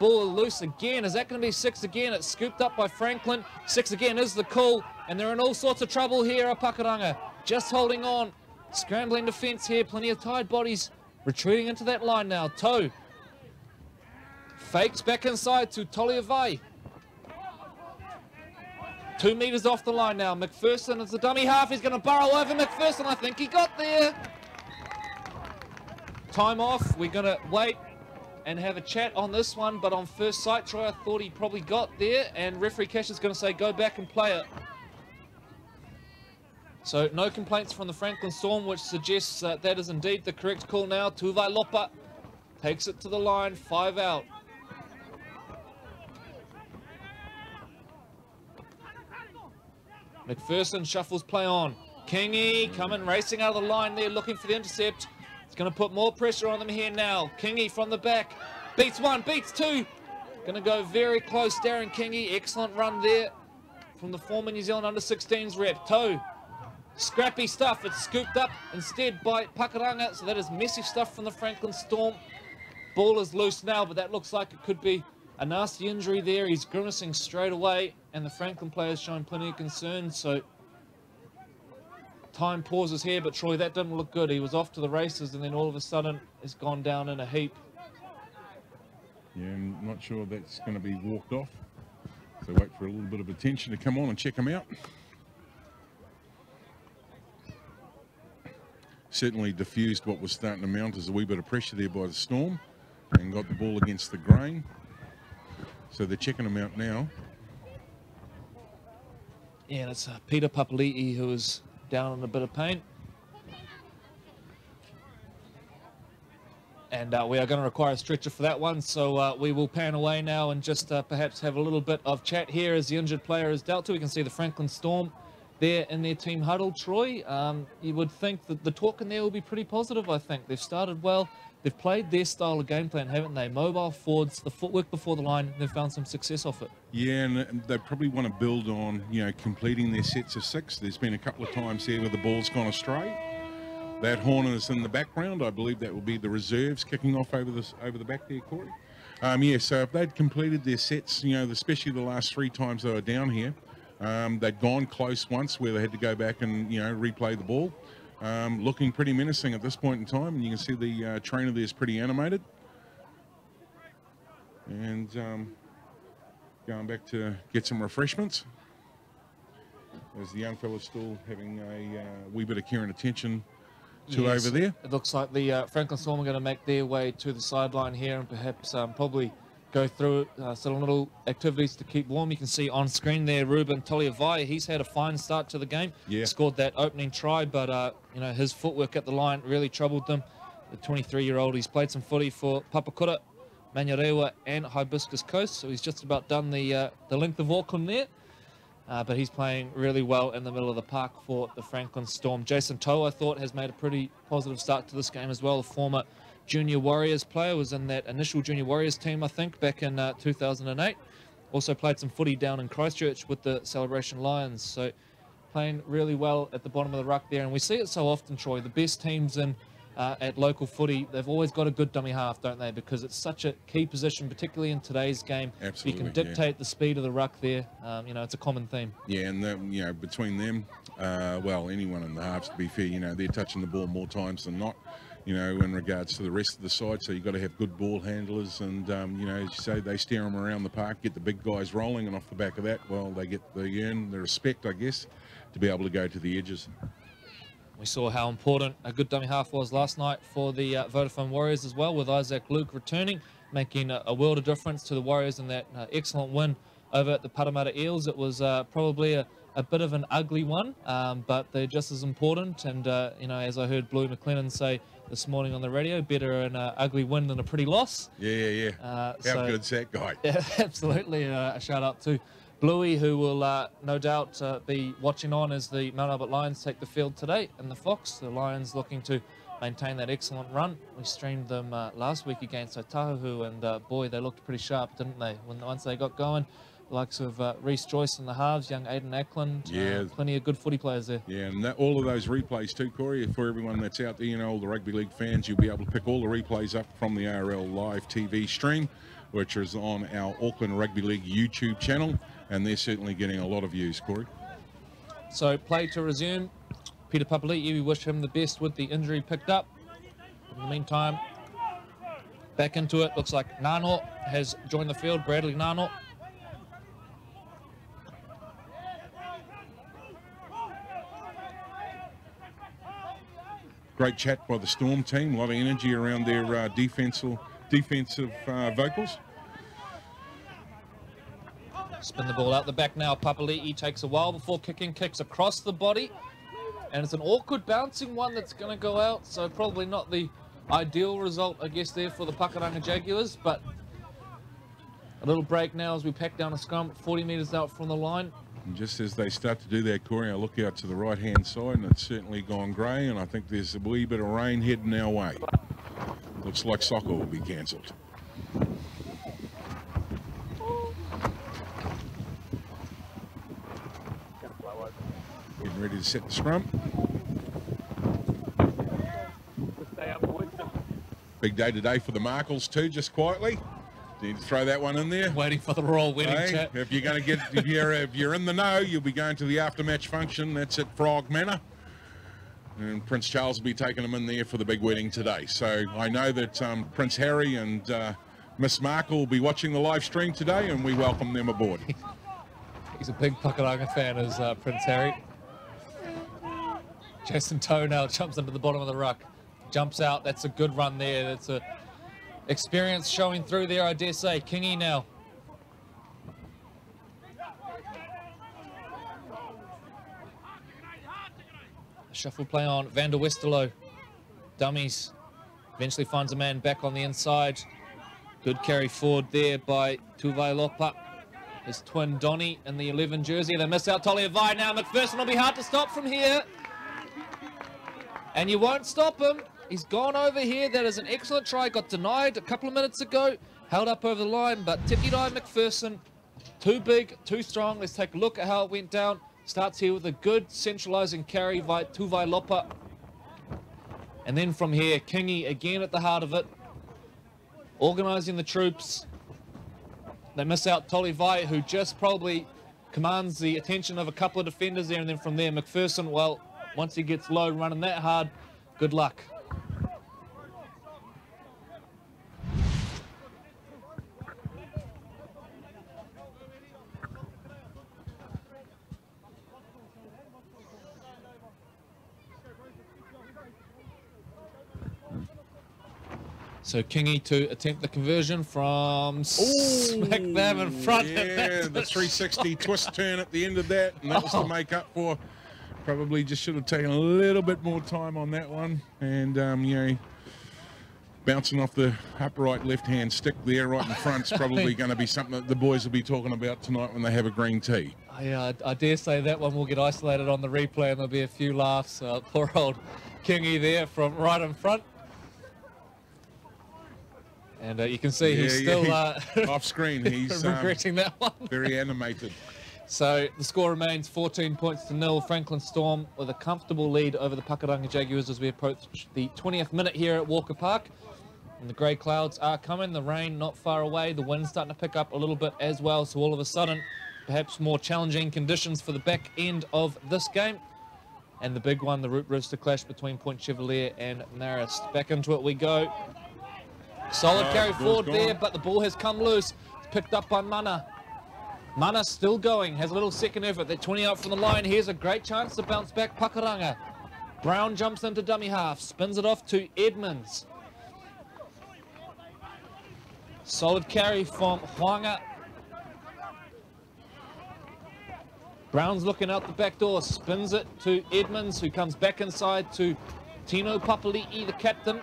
Ball loose again. Is that going to be 6 again? It's scooped up by Franklin. 6 again is the call. And they're in all sorts of trouble here at Pakuranga. Just holding on. Scrambling defence here. Plenty of tired bodies. Retreating into that line now. Toe. Fakes back inside to Toliavai. 2 metres off the line now. McPherson is the dummy half. He's going to burrow over McPherson. I think he got there. Time off. We're going to wait and have a chat on this one, but on first sight, Troy, I thought he probably got there, and referee Cash is going to say go back and play it. So no complaints from the Franklin Storm, which suggests that is indeed the correct call now. Tuvai-Lopa takes it to the line, 5 out. McPherson shuffles play on. Kingy coming racing out of the line there, looking for the intercept. It's going to put more pressure on them here now. Kingy from the back. Beats 1, beats 2. Going to go very close, Darren Kingy. Excellent run there from the former New Zealand under-16s rep. Toe. Scrappy stuff. It's scooped up instead by Pakuranga. So that is messy stuff from the Franklin Storm. Ball is loose now, but that looks like it could be a nasty injury there. He's grimacing straight away, and the Franklin player's showing plenty of concern. So time pauses here, but Troy, that didn't look good. He was off to the races, and then all of a sudden it's gone down in a heap. Yeah, I'm not sure that's going to be walked off. So wait for a little bit of attention to come on and check him out. Certainly diffused what was starting to mount as a wee bit of pressure there by the Storm, and got the ball against the grain. So they're checking him out now. Yeah, and it's Peter Papali'i who is down in a bit of pain. And we are going to require a stretcher for that one, so we will pan away now and just perhaps have a little bit of chat here as the injured player is dealt to. We can see the Franklin Storm there in their team huddle. Troy, you would think that the talk in there will be pretty positive, I think. They've started well. They've played their style of game plan, haven't they? Mobile forwards, the footwork before the line, they've found some success off it. Yeah, and they probably want to build on, you know, completing their sets of 6. There's been a couple of times there where the ball's gone astray. That horn is in the background. I believe that will be the reserves kicking off over the back there, Corey. Yeah, so if they'd completed their sets, you know, especially the last 3 times they were down here, They'd gone close once where they had to go back and, you know, replay the ball. Looking pretty menacing at this point in time, and you can see the trainer there is pretty animated. And going back to get some refreshments. As the young fella's still having a wee bit of care and attention to over there. It looks like the Franklin Storm are going to make their way to the sideline here and perhaps probably go through some little activities to keep warm. You can see on screen there Ruben Toliavai. He's had a fine start to the game. Yeah. Scored that opening try, but you know, his footwork at the line really troubled them. The 23-year-old, he's played some footy for Papakura, Manurewa and Hibiscus Coast, so he's just about done the length of Auckland there. But he's playing really well in the middle of the park for the Franklin Storm. Jason Toa, I thought, has made a pretty positive start to this game as well. A former Junior Warriors player, was in that initial Junior Warriors team, I think, back in 2008. Also played some footy down in Christchurch with the Celebration Lions. So playing really well at the bottom of the ruck there. And we see it so often, Troy. The best teams in at local footy, they've always got a good dummy half, don't they? Because it's such a key position, particularly in today's game. Absolutely, you can dictate the speed of the ruck there. You know, it's a common theme. Yeah, and you know, between them, well, anyone in the halves, to be fair, you know, they're touching the ball more times than not, you know, in regards to the rest of the side. So you've got to have good ball handlers, and you know, as you say, they steer them around the park, get the big guys rolling, and off the back of that, well, they earn the respect, I guess, to be able to go to the edges. We saw how important a good dummy half was last night for the Vodafone Warriors as well, with Isaac Luke returning, making a world of difference to the Warriors in that excellent win over at the Parramatta Eels. It was probably a bit of an ugly one, but they're just as important. And, you know, as I heard Blue McLennan say this morning on the radio, better an ugly win than a pretty loss. Yeah. How good's that guy? Yeah, absolutely. A shout out to Bluey, who will no doubt be watching on as the Mount Albert Lions take the field today in the Fox. The Lions looking to maintain that excellent run. We streamed them last week against Otahu, and boy, they looked pretty sharp, didn't they? Once they got going, the likes of Reece Joyce in the halves, young Aiden Ackland, plenty of good footy players there. Yeah, and all of those replays too, Corey, for everyone that's out there, you know, all the rugby league fans, you'll be able to pick all the replays up from the ARL Live TV stream, which is on our Auckland Rugby League YouTube channel, and they're certainly getting a lot of views, Corey. So play to resume. Peter Papali'i, we wish him the best with the injury picked up. In the meantime, back into it. Looks like Nano has joined the field, Bradley Nano. Great chat by the Storm team, a lot of energy around their defensive vocals. Spin the ball out the back now. Papali'i takes a while before kicking, kicks across the body. And it's an awkward bouncing one that's going to go out. So probably not the ideal result, I guess, there for the Pakuranga Jaguars. But a little break now as we pack down a scrum 40 metres out from the line. And just as they start to do that, Corey, I look out to the right-hand side, and it's certainly gone grey, and I think there's a wee bit of rain heading our way. Looks like soccer will be cancelled. Getting ready to set the scrum. Big day today for the Markles too, just quietly. Need to throw that one in there. Waiting for the royal wedding chat. If you're going to get, if you're in the know, you'll be going to the after-match function. That's at Frog Manor, and Prince Charles will be taking them in there for the big wedding today. So I know that Prince Harry and Miss Markle will be watching the live stream today, and we welcome them aboard. He's a big Pakuranga fan, is Prince Harry. Jason Toe now jumps into the bottom of the ruck, jumps out. That's a good run there. That's a experience showing through there, I dare say. Kingy now. Shuffle play on Van der Westerlo. Dummies. Eventually finds a man back on the inside. Good carry forward there by Tuvai Lopa. His twin Donny in the 11 jersey. They miss out Toliavai now. McPherson will be hard to stop from here. And you won't stop him. He's gone over here. That is an excellent try. Got denied a couple of minutes ago. Held up over the line, but Tipirai McPherson, too big, too strong. Let's take a look at how it went down. Starts here with a good centralising carry by Tuvai Lopa. And then from here, Kingy again at the heart of it. Organising the troops. They miss out Tolivai, who just probably commands the attention of a couple of defenders there, and then from there, McPherson, well, once he gets low running that hard, good luck. So Kingy to attempt the conversion from smack them in front. Yeah, the 360 twist turn at the end of that, and that was to make up for. Probably just should have taken a little bit more time on that one, and you know, bouncing off the upright left-hand stick there right in front is probably going to be something that the boys will be talking about tonight when they have a green tea. I dare say that one will get isolated on the replay, and there'll be a few laughs. Poor old Kingy there from right in front. And you can see he's still off screen. He's regretting that one. Very animated. So the score remains 14 points to 0. Franklin Storm with a comfortable lead over the Pakuranga Jaguars as we approach the 20th minute here at Walker Park. And the grey clouds are coming, the rain not far away, the wind's starting to pick up a little bit as well. So all of a sudden, perhaps more challenging conditions for the back end of this game. And the big one, the Root Rooster clash between Point Chevalier and Marist. Back into it we go. Solid carry forward there, but the ball has come loose. It's picked up by Mana. Mana still going, has a little second effort. They're 20 out from the line. Here's a great chance to bounce back Pakuranga. Brown jumps into dummy half, spins it off to Edmonds. Solid carry from Huanga. Brown's looking out the back door, spins it to Edmonds, who comes back inside to Tino Papali'i, the captain.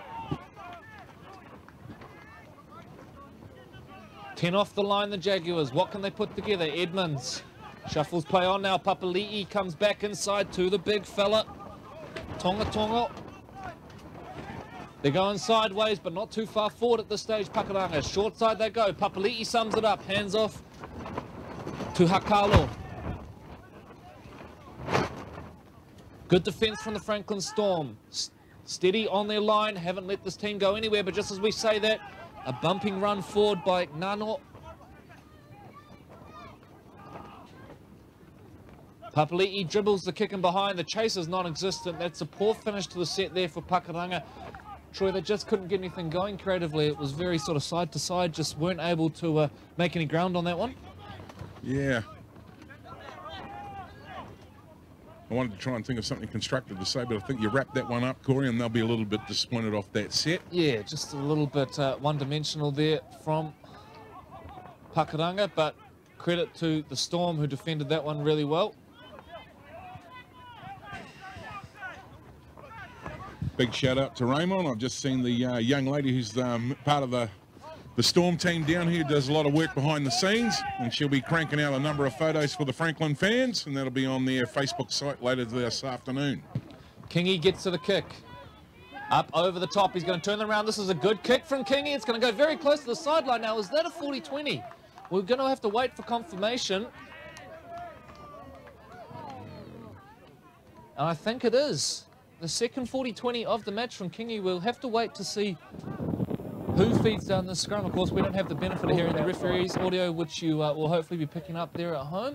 10 off the line, the Jaguars. What can they put together? Edmonds shuffles play on now. Papali'i comes back inside to the big fella. Tonga. They're going sideways, but not too far forward at this stage, Pakuranga. Short side they go. Papali'i sums it up. Hands off to Hakalo. Good defence from the Franklin Storm. Steady on their line. Haven't let this team go anywhere, but just as we say that, a bumping run forward by Nano. Papali'i dribbles the kick in behind. The chase is non-existent. That's a poor finish to the set there for Pakuranga. Troy, they just couldn't get anything going creatively. It was very sort of side to side. Just weren't able to make any ground on that one. Yeah. I wanted to try and think of something constructive to say, but I think you wrapped that one up, Corey, and they'll be a little bit disappointed off that set. Yeah, just a little bit one-dimensional there from Pakuranga, but credit to the Storm who defended that one really well. Big shout out to Raymond. I've just seen the young lady who's part of the Storm team down here, does a lot of work behind the scenes, and she'll be cranking out a number of photos for the Franklin fans, and that'll be on their Facebook site later this afternoon. Kingy gets to the kick. Up over the top, he's going to turn them around. This is a good kick from Kingy. It's going to go very close to the sideline now. Is that a 40-20? We're going to have to wait for confirmation. And I think it is. The second 40-20 of the match from Kingy. We'll have to wait to see who feeds down the scrum. Of course, we don't have the benefit of hearing the referee's audio, which you will hopefully be picking up there at home.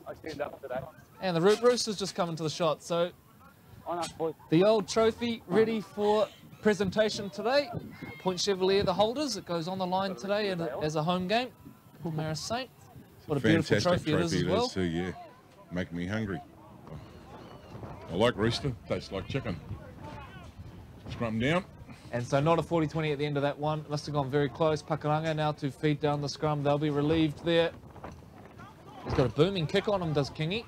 I stand up today. And the Root Roosters just coming to the shot. So the old trophy ready for presentation today. Point Chevalier, the holders. It goes on the line today as a home game. Marist Saint. What a beautiful trophy it is as well. Too, yeah. Making me hungry. I like rooster. Tastes like chicken. Scrum down. And so not a 40-20 at the end of that one. Must have gone very close. Pakuranga now to feed down the scrum. They'll be relieved there. He's got a booming kick on him, does Kingy.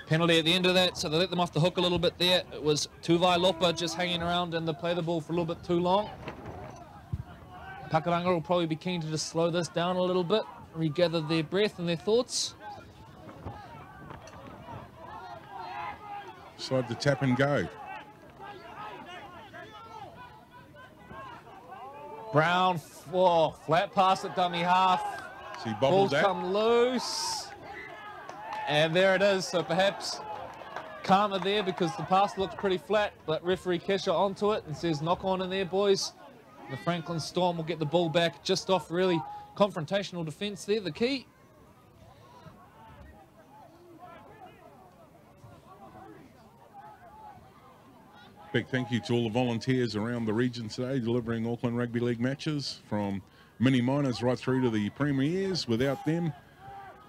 Penalty at the end of that, so they let them off the hook a little bit there. It was Tuvai Lopa just hanging around and they play the ball for a little bit too long. Pakuranga will probably be keen to just slow this down a little bit, regather their breath and their thoughts. Slide the tap and go. Brown, flat pass at dummy half. So he bobbled that. Ball's come loose. And there it is. So perhaps calmer there because the pass looks pretty flat. But referee Kesha onto it and says knock on in there, boys. The Franklin Storm will get the ball back just off really confrontational defence there, the key. Big thank you to all the volunteers around the region today delivering Auckland Rugby League matches from mini minors right through to the premiers. Without them,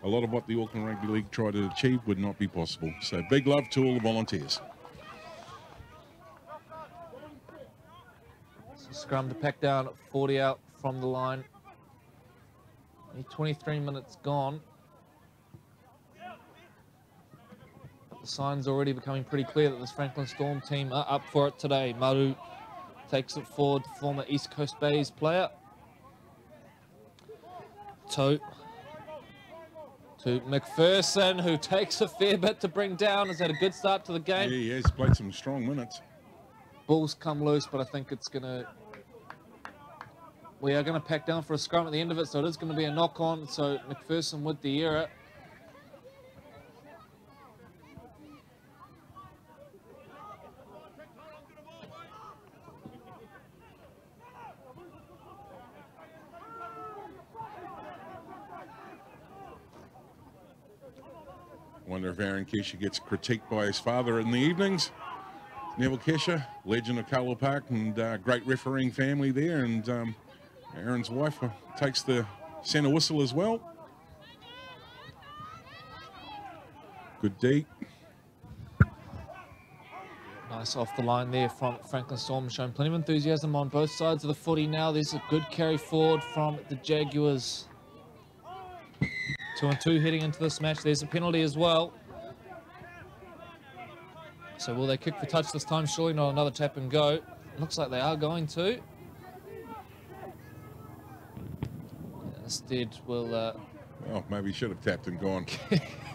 a lot of what the Auckland Rugby League tried to achieve would not be possible. So big love to all the volunteers. Scrum to pack down at 40 out from the line. Only 23 minutes gone. But the signs already becoming pretty clear that this Franklin Storm team are up for it today. Maru takes it forward, former East Coast Bays player. To McPherson, who takes a fair bit to bring down, has had a good start to the game. Yeah, he has played some strong minutes. Ball's come loose, but I think it's going to... We are going to pack down for a scrum at the end of it, so it is going to be a knock-on. So McPherson with the error. Wonder if Aaron Kesha gets critiqued by his father in the evenings. Neville Kesha, legend of Carlo Park, and great refereeing family there, and Aaron's wife takes the centre whistle as well. Good D. Nice off the line there from Franklin Storm, showing plenty of enthusiasm on both sides of the footy now. There's a good carry forward from the Jaguars. 2-2 heading into this match. There's a penalty as well. So will they kick the touch this time? Surely not another tap and go. Looks like they are going to. Instead, we'll... Well, maybe he should have tapped and gone.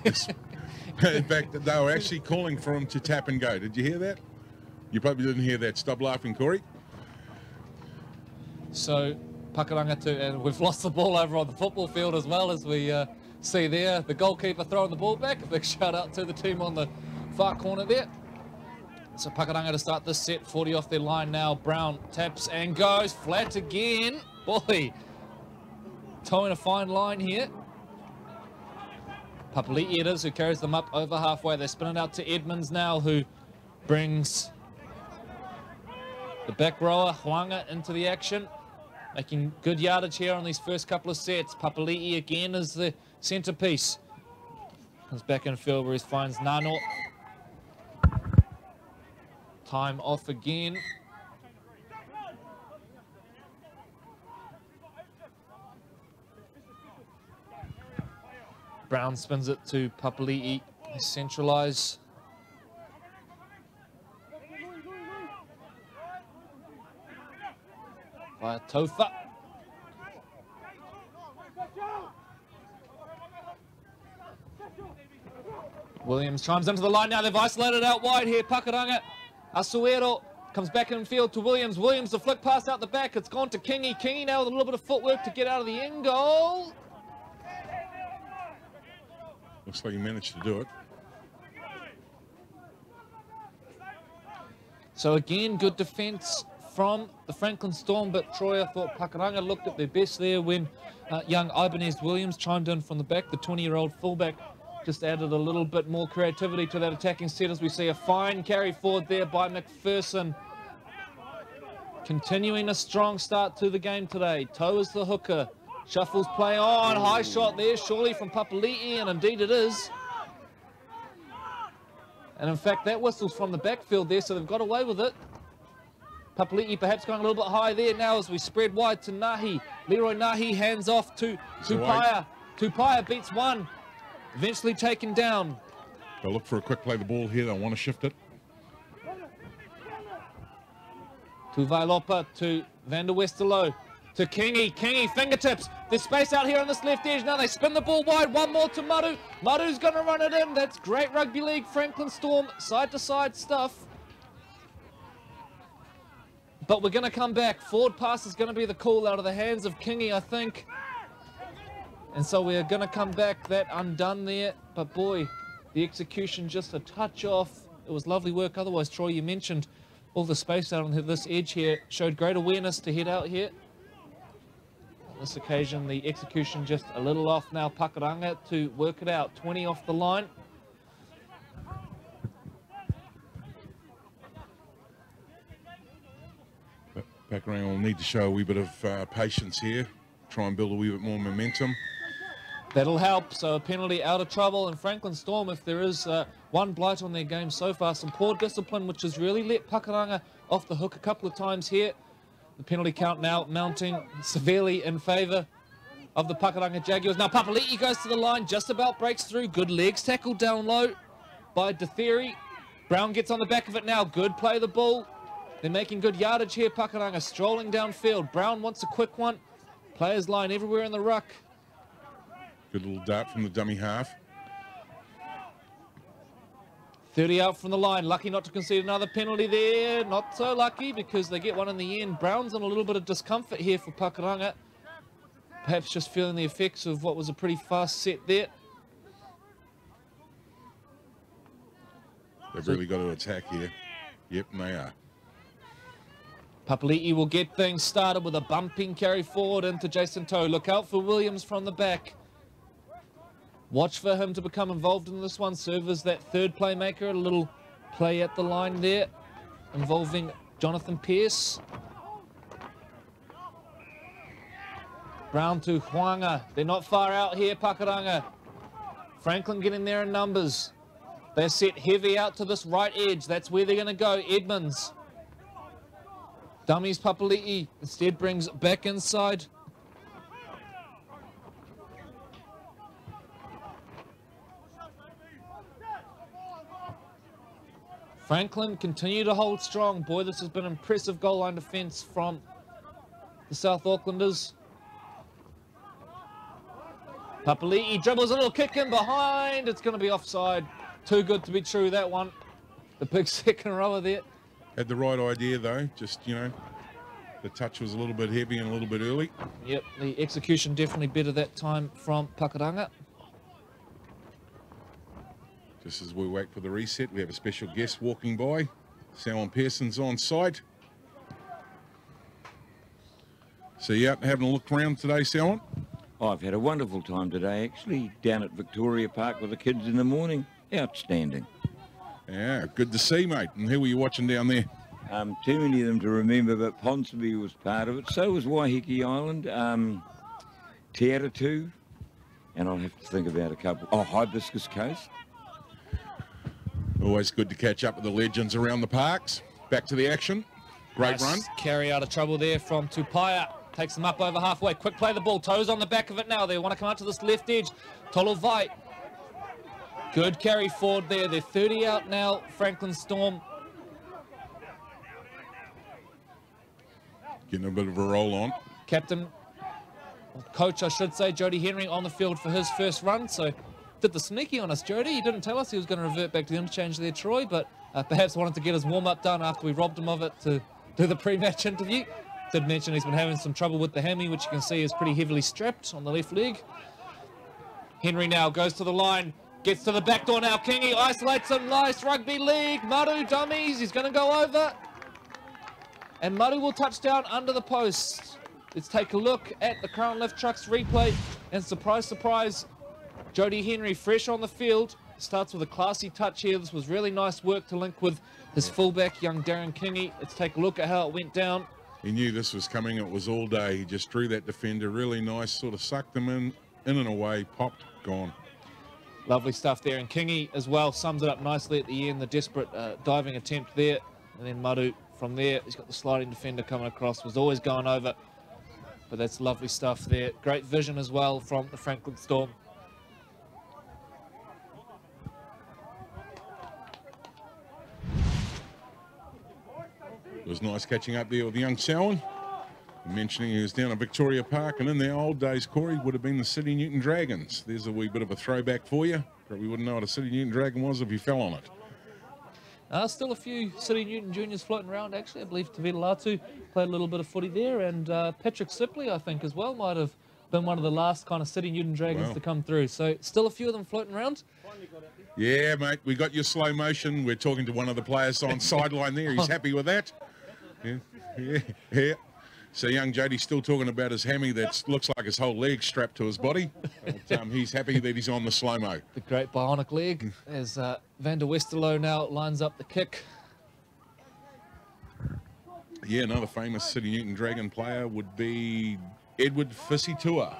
In fact, they were actually calling for him to tap and go. Did you hear that? You probably didn't hear that. Stop laughing, Corey. So, Pakuranga too, and we've lost the ball over on the football field as well, as we see there. The goalkeeper throwing the ball back. A big shout out to the team on the far corner there. So Pakuranga to start this set, 40 off their line now. Brown taps and goes, flat again. Boy, towing a fine line here. Papali'i it is who carries them up over halfway. They spin it out to Edmonds now, who brings the back rower, Huanga, into the action. Making good yardage here on these first couple of sets. Papali'i again is the centrepiece. Comes back in field where he finds Nano. Time off again. Brown spins it to Papali'i. Centralise. Via Tofa. Williams chimes into the line now. They've isolated out wide here. Pakuranga. Asuero comes back in field to Williams. Williams, the flick pass out the back. It's gone to Kingy. Kingy now with a little bit of footwork to get out of the end goal. Looks like he managed to do it. So again, good defence from the Franklin Storm, but Troy, I thought Pakuranga looked at their best there when young Ibanez Williams chimed in from the back. The 20-year-old fullback just added a little bit more creativity to that attacking set as we see a fine carry forward there by McPherson. Continuing a strong start to the game today. Toe is the hooker. Shuffles play on. High shot there, surely from Papali'i, and indeed it is. And in fact, that whistle's from the backfield there, so they've got away with it. Papali'i perhaps going a little bit high there now as we spread wide to Nahi. Leroy Nahi hands off to Tupaia. Tupaia beats one. Eventually taken down. They'll look for a quick play the ball here. They'll want to shift it. To Vailopa, to Van der Westerlo, to Kingy. Kingy, fingertips. There's space out here on this left edge. Now they spin the ball wide. One more to Maru. Maru's going to run it in. That's great rugby league. Franklin Storm, side-to-side stuff. But we're going to come back. Forward pass is going to be the call out of the hands of Kingy, I think. And so we're going to come back. That undone there. But boy, the execution just a touch off. It was lovely work. Otherwise, Troy, you mentioned all the space out on this edge here. Showed great awareness to head out here. On this occasion, the execution just a little off now. Pakuranga to work it out. 20 off the line. Pakuranga will need to show a wee bit of patience here. Try and build a wee bit more momentum. That'll help. So a penalty out of trouble. And Franklin Storm, if there is one blight on their game so far, some poor discipline, which has really let Pakuranga off the hook a couple of times here. The penalty count now mounting severely in favour of the Pakuranga Jaguars. Now Papali'i goes to the line, just about breaks through. Good legs tackle down low by Detheri. Brown gets on the back of it now. Good play the ball. They're making good yardage here. Pakuranga strolling downfield. Brown wants a quick one. Players line everywhere in the ruck. Good little dart from the dummy half. 30 out from the line. Lucky not to concede another penalty there. Not so lucky because they get one in the end. Brown's in a little bit of discomfort here for Pakuranga. Perhaps just feeling the effects of what was a pretty fast set there. They've really got to attack here. Yep, and they are. Papali'i will get things started with a bumping carry forward into Jason Toe. Look out for Williams from the back. Watch for him to become involved in this one. Serve as that third playmaker. A little play at the line there involving Jonathan Pearce. Brown to Huanga. They're not far out here, Pakuranga. Franklin getting there in numbers. They're set heavy out to this right edge. That's where they're going to go. Edmonds. Dummies Papali'i. Instead brings back inside. Franklin continue to hold strong. Boy, this has been impressive goal line defence from the South Aucklanders. Papali'i dribbles a little kick in behind. It's going to be offside. Too good to be true, that one. The big second rower there. Had the right idea, though. Just, you know, the touch was a little bit heavy and a little bit early. Yep, the execution definitely better that time from Pakuranga. Just as we wait for the reset, we have a special guest walking by. Sharman Pearson's on site. So you out having a look around today, Sharman? Oh, I've had a wonderful time today, actually, down at Victoria Park with the kids in the morning. Outstanding. Yeah, good to see, mate. And who were you watching down there? Too many of them to remember, but Ponsonby was part of it. So was Waiheke Island, Te Aratu, and I'll have to think about a couple. Oh, Hibiscus Coast. Always good to catch up with the legends around the parks. Back to the action. Great run. Carry out of trouble there from Tupaia. Takes them up over halfway. Quick play the ball. Toes on the back of it now. They want to come out to this left edge. Tolovai. Good carry forward there. They're 30 out now. Franklin Storm. Getting a bit of a roll on. Captain, coach I should say, Jody Henry on the field for his first run. So did the sneaky on us, Jody. He didn't tell us he was going to revert back to the interchange there, Troy, but perhaps wanted to get his warm-up done after we robbed him of it to do the pre-match interview. Did mention he's been having some trouble with the hammy, which you can see is pretty heavily strapped on the left leg. Henry now goes to the line, gets to the back door now. Kingy isolates him. Nice rugby league. Maru dummies. He's going to go over. And Maru will touch down under the post. Let's take a look at the Crown Lift Trucks replay. And surprise, surprise, Jody Henry fresh on the field. Starts with a classy touch here. This was really nice work to link with his fullback, young Darren Kingy. Let's take a look at how it went down. He knew this was coming. It was all day. He just drew that defender really nice, sort of sucked them in and away, popped, gone. Lovely stuff there. And Kingy as well sums it up nicely at the end, the desperate diving attempt there. And then Maru from there, he's got the sliding defender coming across, was always going over. But that's lovely stuff there. Great vision as well from the Franklin Storm. It was nice catching up there with young Sharman. Mentioning he was down at Victoria Park, and in their old days, Corey, would have been the City Newton Dragons. There's a wee bit of a throwback for you. Probably wouldn't know what a City Newton Dragon was if you fell on it. Still a few City Newton juniors floating around, actually. I believe Tavita Latu played a little bit of footy there, and Patrick Sipley, I think, as well, might have been one of the last kind of City Newton Dragons to come through. So still a few of them floating around. Yeah, mate, we got your slow motion. We're talking to one of the players on sideline there. He's happy with that. Yeah. So young Jody's still talking about his hammy that looks like his whole leg strapped to his body. But, he's happy that he's on the slow-mo. The great bionic leg as Van der Westerlo now lines up the kick. Yeah, another famous City Newton Dragon player would be Edward Fisitua,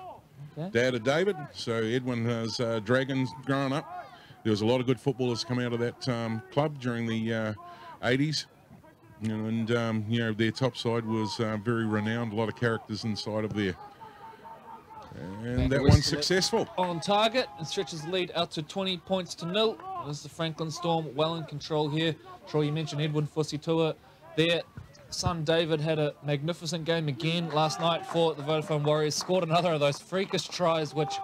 dad of David. So Edwin has Dragons growing up. There was a lot of good footballers come out of that club during the 80s. And, you know, their top side was very renowned, a lot of characters inside of there. And that one's successful. On target and stretches the lead out to 20 points to 0. This is the Franklin Storm well in control here. Troy, you mentioned Edwin Fositua. Their son David had a magnificent game again last night for the Vodafone Warriors. Scored another of those freakish tries, which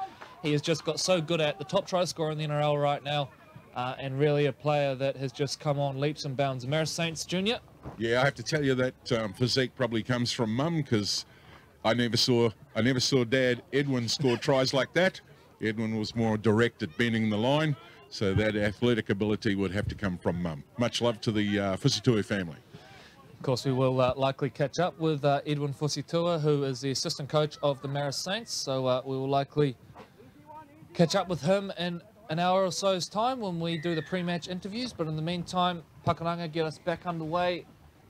he has just got so good at. The top try scorer in the NRL right now. And really a player that has just come on leaps and bounds. Maris Saints Jr. Yeah, I have to tell you that physique probably comes from mum, because I never saw Dad Edwin score tries like that. Edwin was more direct at bending the line, so that athletic ability would have to come from mum. Much love to the Fusitui family. Of course, we will likely catch up with Edwin Fositua, who is the assistant coach of the Maris Saints. So we will likely catch up with him in an hour or so's time when we do the pre-match interviews. But in the meantime, Pakuranga get us back underway.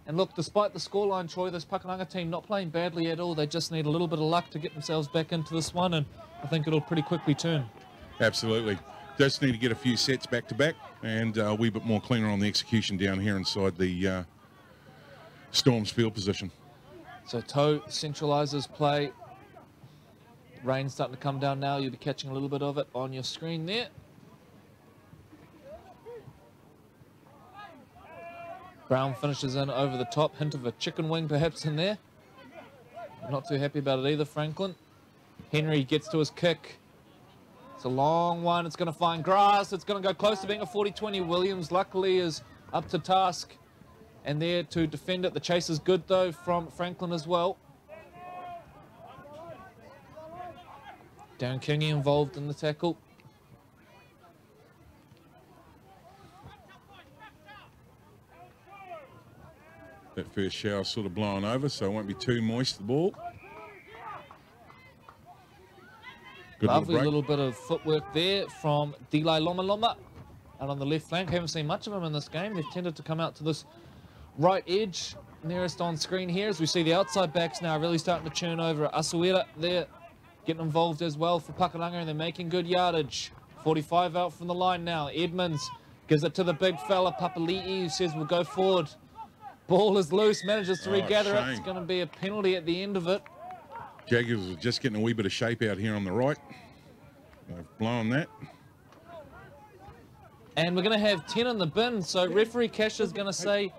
And look, despite the scoreline, Troy, this Pakuranga team not playing badly at all. They just need a little bit of luck to get themselves back into this one, and I think it'll pretty quickly turn. Absolutely. Just need to get a few sets back to back, and a wee bit more cleaner on the execution down here inside the Storm's field position. So Toe centralises play. Rain's starting to come down now. You'll be catching a little bit of it on your screen there. Brown finishes in over the top. Hint of a chicken wing perhaps in there. Not too happy about it either, Franklin. Henry gets to his kick. It's a long one. It's going to find grass. It's going to go close to being a 40-20. Williams luckily is up to task and there to defend it. The chase is good though from Franklin as well. Darren Kingy involved in the tackle. That first shower sort of blowing over, so it won't be too moist, the ball. Good Lovely little bit of footwork there from Delay Loma Loma out on the left flank. Haven't seen much of him in this game. They've tended to come out to this right edge nearest on screen here as we see the outside backs now really starting to churn over. Asuera there getting involved as well for Pakuranga, and they're making good yardage. 45 out from the line now. Edmonds gives it to the big fella, Papali'i, who says we'll go forward. Ball is loose, manages to regather it. It's going to be a penalty at the end of it. Jaguars are just getting a wee bit of shape out here on the right. They've blown that. And we're going to have 10 in the bin, so referee Cash is going to say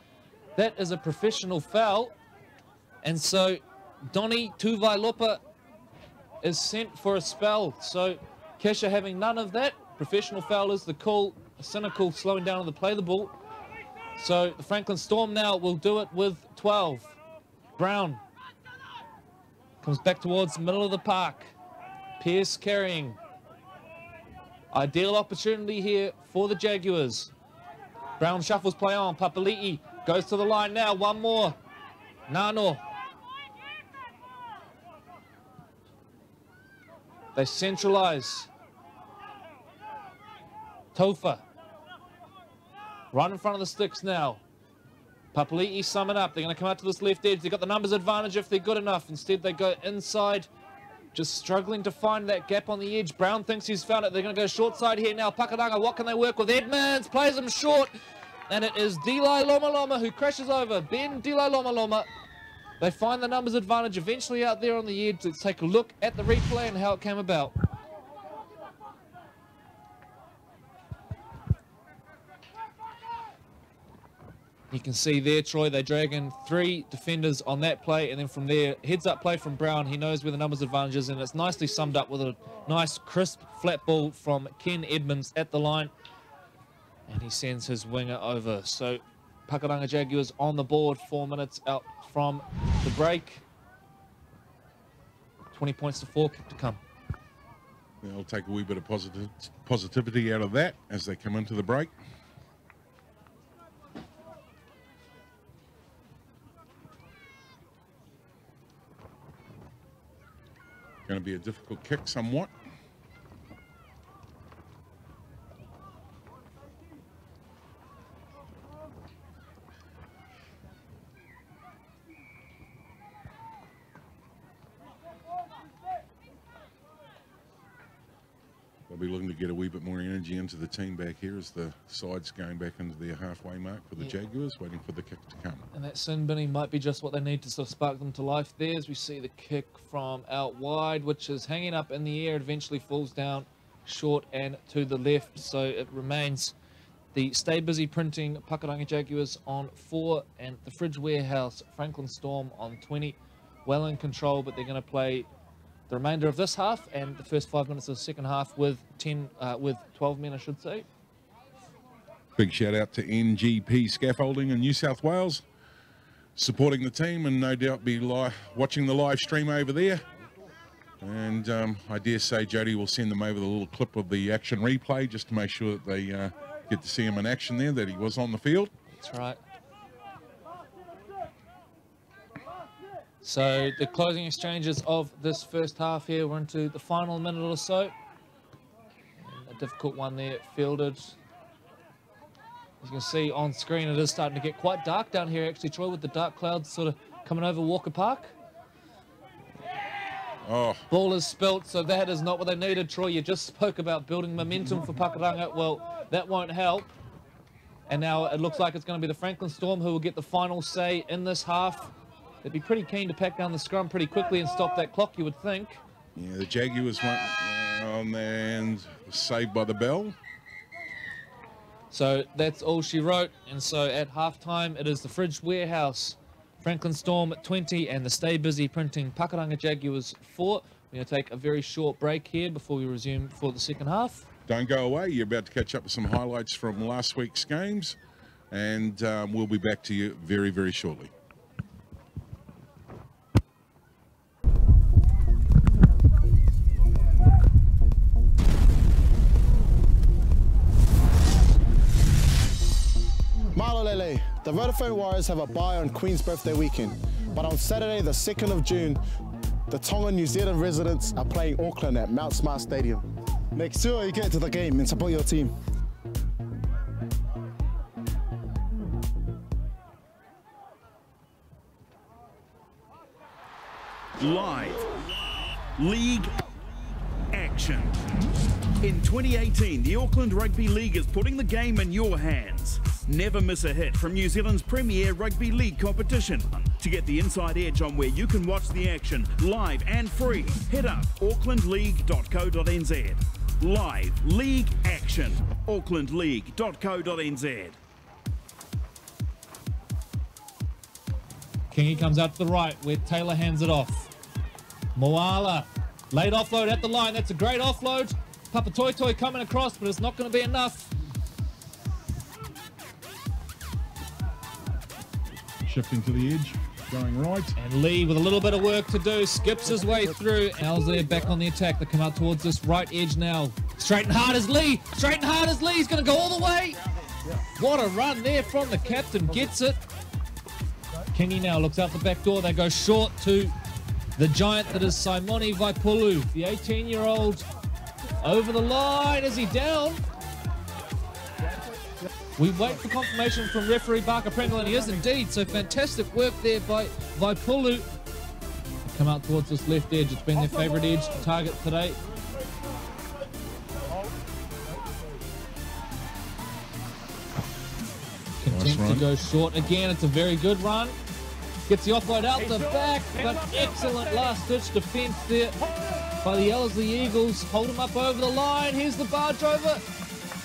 that is a professional foul. And so Donny Tuvailopa is sent for a spell. So Kesha having none of that. Professional foul is the call. Cynical slowing down on the play of the ball. So the Franklin Storm now will do it with 12. Brown comes back towards the middle of the park. Pierce carrying. Ideal opportunity here for the Jaguars. Brown shuffles play on. Papali'i goes to the line now. One more. Nano. They centralise. Tofa. Right in front of the sticks now. Papali'i summon up. They're going to come out to this left edge. They've got the numbers advantage if they're good enough. Instead, they go inside. Just struggling to find that gap on the edge. Brown thinks he's found it. They're going to go short side here now. Pakuranga, what can they work with? Edmonds plays him short. And it is Delay Loma Loma who crashes over. Ben Delay Loma Loma. They find the numbers advantage eventually out there on the edge. Let's take a look at the replay and how it came about. You can see there, Troy, they drag in 3 defenders on that play, and then from there, heads-up play from Brown. He knows where the numbers advantage is, and it's nicely summed up with a nice, crisp, flat ball from Ken Edmonds at the line. And he sends his winger over. So Pakuranga Jaguars on the board, 4 minutes out from the break. 20 points to 4, kick to come. They'll take a wee bit of positivity out of that as they come into the break. Going to be a difficult kick somewhat. They'll be looking to get a wee bit more energy into the team back here as the side's going back into their halfway mark for the Jaguars, waiting for the kick to come. And that sin binning might be just what they need to sort of spark them to life there, as we see the kick from out wide, which is hanging up in the air. It eventually falls down short and to the left. So it remains the Stay Busy Printing Pakuranga Jaguars on 4 and the Fridge Warehouse Franklin Storm on 20. Well in control, but they're going to play the remainder of this half and the first 5 minutes of the second half with 12 men, I should say. Big shout out to NGP Scaffolding in New South Wales, supporting the team, and no doubt be watching the live stream over there. And I dare say Jody will send them over the little clip of the action replay just to make sure that they get to see him in action there, that he was on the field. That's right. So the closing exchanges of this first half here, we're into the final minute or so. And a difficult one there, fielded. As you can see on screen, it is starting to get quite dark down here actually, Troy, with the dark clouds sort of coming over Walker Park. Oh. Ball is spilt, so that is not what they needed, Troy. You just spoke about building momentum for Pakuranga. Well, that won't help. And now it looks like it's going to be the Franklin Storm who will get the final say in this half. They'd be pretty keen to pack down the scrum pretty quickly and stop that clock, you would think. Yeah, the Jaguars went on there and saved by the bell. So that's all she wrote. And so at halftime, it is the Fridge Warehouse Franklin Storm at 20 and the Stay Busy Printing Pakuranga Jaguars 4. We're going to take a very short break here before we resume for the second half. Don't go away. You're about to catch up with some highlights from last week's games. And we'll be back to you very, very shortly. Malolele, the Vodafone Warriors have a bye on Queen's birthday weekend, but on Saturday the 2nd of June, the Tonga New Zealand residents are playing Auckland at Mount Smart Stadium. Make sure you get to the game and support your team. Live league action. In 2018, the Auckland Rugby League is putting the game in your hands. Never miss a hit from New Zealand's premier rugby league competition. To get the inside edge on where you can watch the action live and free, hit up aucklandleague.co.nz. Live league action, aucklandleague.co.nz. Kingy comes out to the right where Taylor hands it off. Moala, late offload at the line. That's a great offload. Papatoitoi coming across, but it's not going to be enough. Shifting to the edge, going right. And Lee with a little bit of work to do, skips his way through. Al's there back on the attack. They come out towards this right edge now. Straight and hard as Lee. Straight and hard as Lee. He's going to go all the way. What a run there from the captain. Gets it. Kingy now looks out the back door. They go short to the giant that is Simoni Vaipulu, the 18-year-old. Over the line. Is he down? We wait for confirmation from referee Barker Pringle, and he is indeed. So fantastic work there by Vaipulu. Come out towards this left edge. It's been their favourite edge to target today. Continue to go short again. It's a very good run. Gets the offload out the back, but excellent last-ditch defence there by the Ellerslie Eagles. Hold him up over the line. Here's the barge over.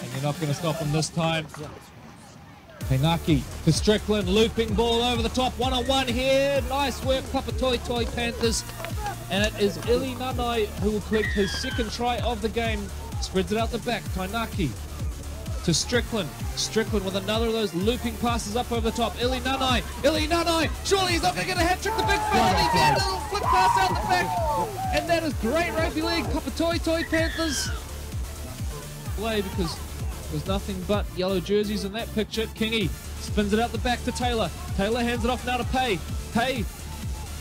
And you're not going to stop him this time. Pengaki to Strickland, looping ball over the top, one-on-one here. Nice work, Papatoitoi Panthers. And it is Ili Nanai who will collect his second try of the game. Spreads it out the back, Tainaki. to Strickland. Strickland with another of those looping passes up over the top. Ili Nanai, surely he's not going to get a hat trick. The big fella, he made a little flick pass out the back. And that is great rugby league. Papatoetoe Panthers play because there's nothing but yellow jerseys in that picture. Kingy spins it out the back to Taylor. Taylor hands it off now to Pay. Pay,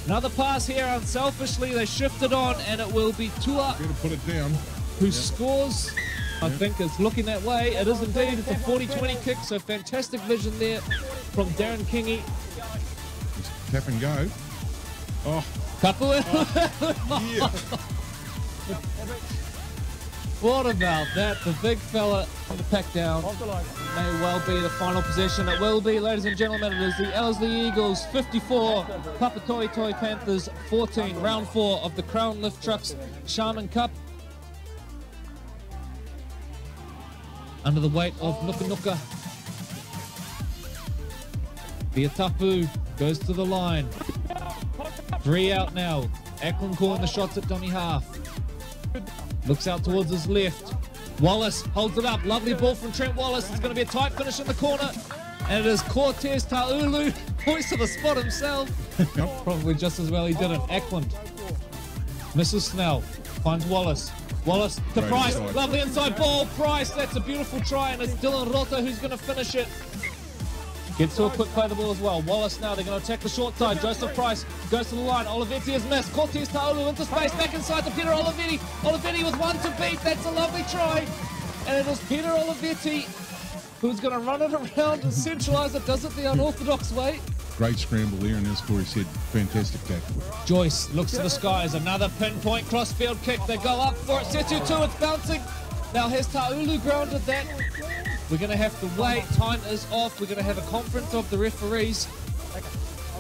another pass here unselfishly. They shift it on and it will be Tua Put it down. who scores. I think it's looking that way. It is indeed. It's a 40-20 kick, so fantastic vision there from Darren Kingy. Just tap and go. Oh. Kapu. Yeah. What about that? The big fella on the pack down. May well be the final possession. It will be, ladies and gentlemen. It is the Ellerslie Eagles 54, Papatoetoe Panthers 14. Round 4 of the Crown Lift Trucks Sharman Cup. Under the weight of Nuka Nuka. Viatapu goes to the line. 3 out now. Ackland calling the shots at dummy half. Looks out towards his left. Wallace holds it up. Lovely ball from Trent Wallace. It's going to be a tight finish in the corner. And it is Ctas Taulu. Points to the spot himself. Probably just as well he didn't. Ackland misses Snell. Finds Wallace. Wallace to Price. Inside. Lovely inside ball. Price. That's a beautiful try. And it's Dylan Rota who's going to finish it. Gets to a quick play the ball as well. Wallace now, they're going to attack the short side. Joseph Price goes to the line. Olivetti has missed. Ctas Taulu into space, back inside to Peter Olivetti. Olivetti with 1 to beat. That's a lovely try. And it is Peter Olivetti who's going to run it around and centralise it. Does it the unorthodox way. Great scramble there, and as Corey said, fantastic tackle. Joyce looks to the skies. Another pinpoint crossfield kick. They go up for it. Setu 2, it's bouncing. Now has Taulu grounded that? We're going to have to wait. Time is off. We're going to have a conference of the referees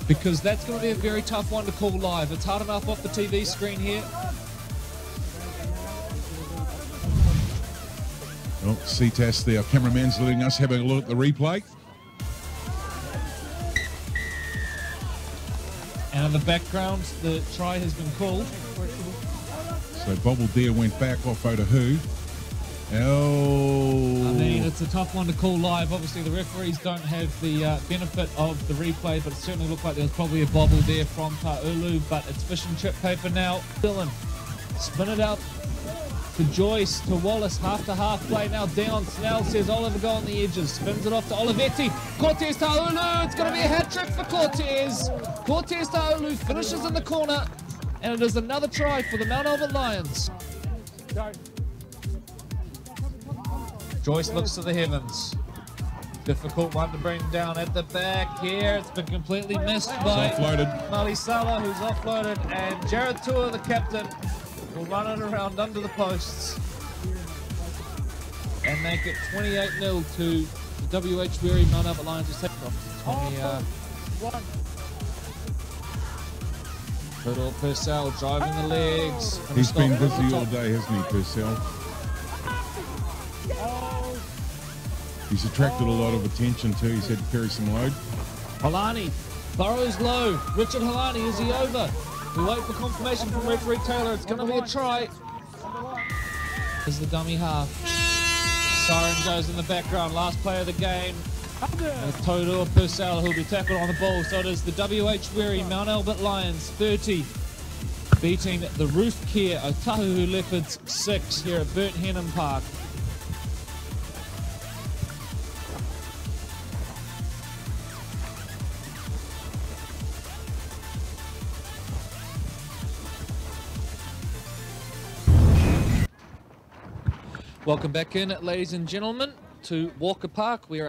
because that's going to be a very tough one to call live. It's hard enough off the TV screen here. Well, Ctas, the cameraman's letting us have a look at the replay. And in the background, the try has been called. So Bobble Deer went back off Otahu. Oh. I mean, it's a tough one to call live. Obviously, the referees don't have the benefit of the replay, but it certainly looked like there was probably a bobble there from Taulu, but it's fish and chip paper now. Dylan, spin it out to Joyce, to Wallace, half-to-half play now. Down, Snell says Oliver go on the edges, spins it off to Olivetti. Ctas Taulu, it's going to be a hat-trick for Ctas. Ctas Taulu finishes in the corner, and it is another try for the Mount Albert Lions. Joyce looks to the heavens. Difficult one to bring down at the back here. It's been completely missed by Mali Salah, who's offloaded, and Jared Tua, the captain, will run it around under the posts and make it 28-0 to the WH Berry Mount Albert Lions. Just Little Purcell driving the legs. He's been busy all day, hasn't he, Purcell? He's attracted a lot of attention too. He's had to carry some load. Halani burrows low. Richard Halani, is he over? We wait for confirmation from referee Taylor. It's going to be a try. Is the dummy half. Siren goes in the background. Last play of the game. It's Toto Purcell who'll be tackled on the ball. So it is the WH Berry Mount Albert Lions 30, beating the Roof Care Otahu Leopards 6 here at Bert Hennon Park. Welcome back in, ladies and gentlemen, to Walker Park. We are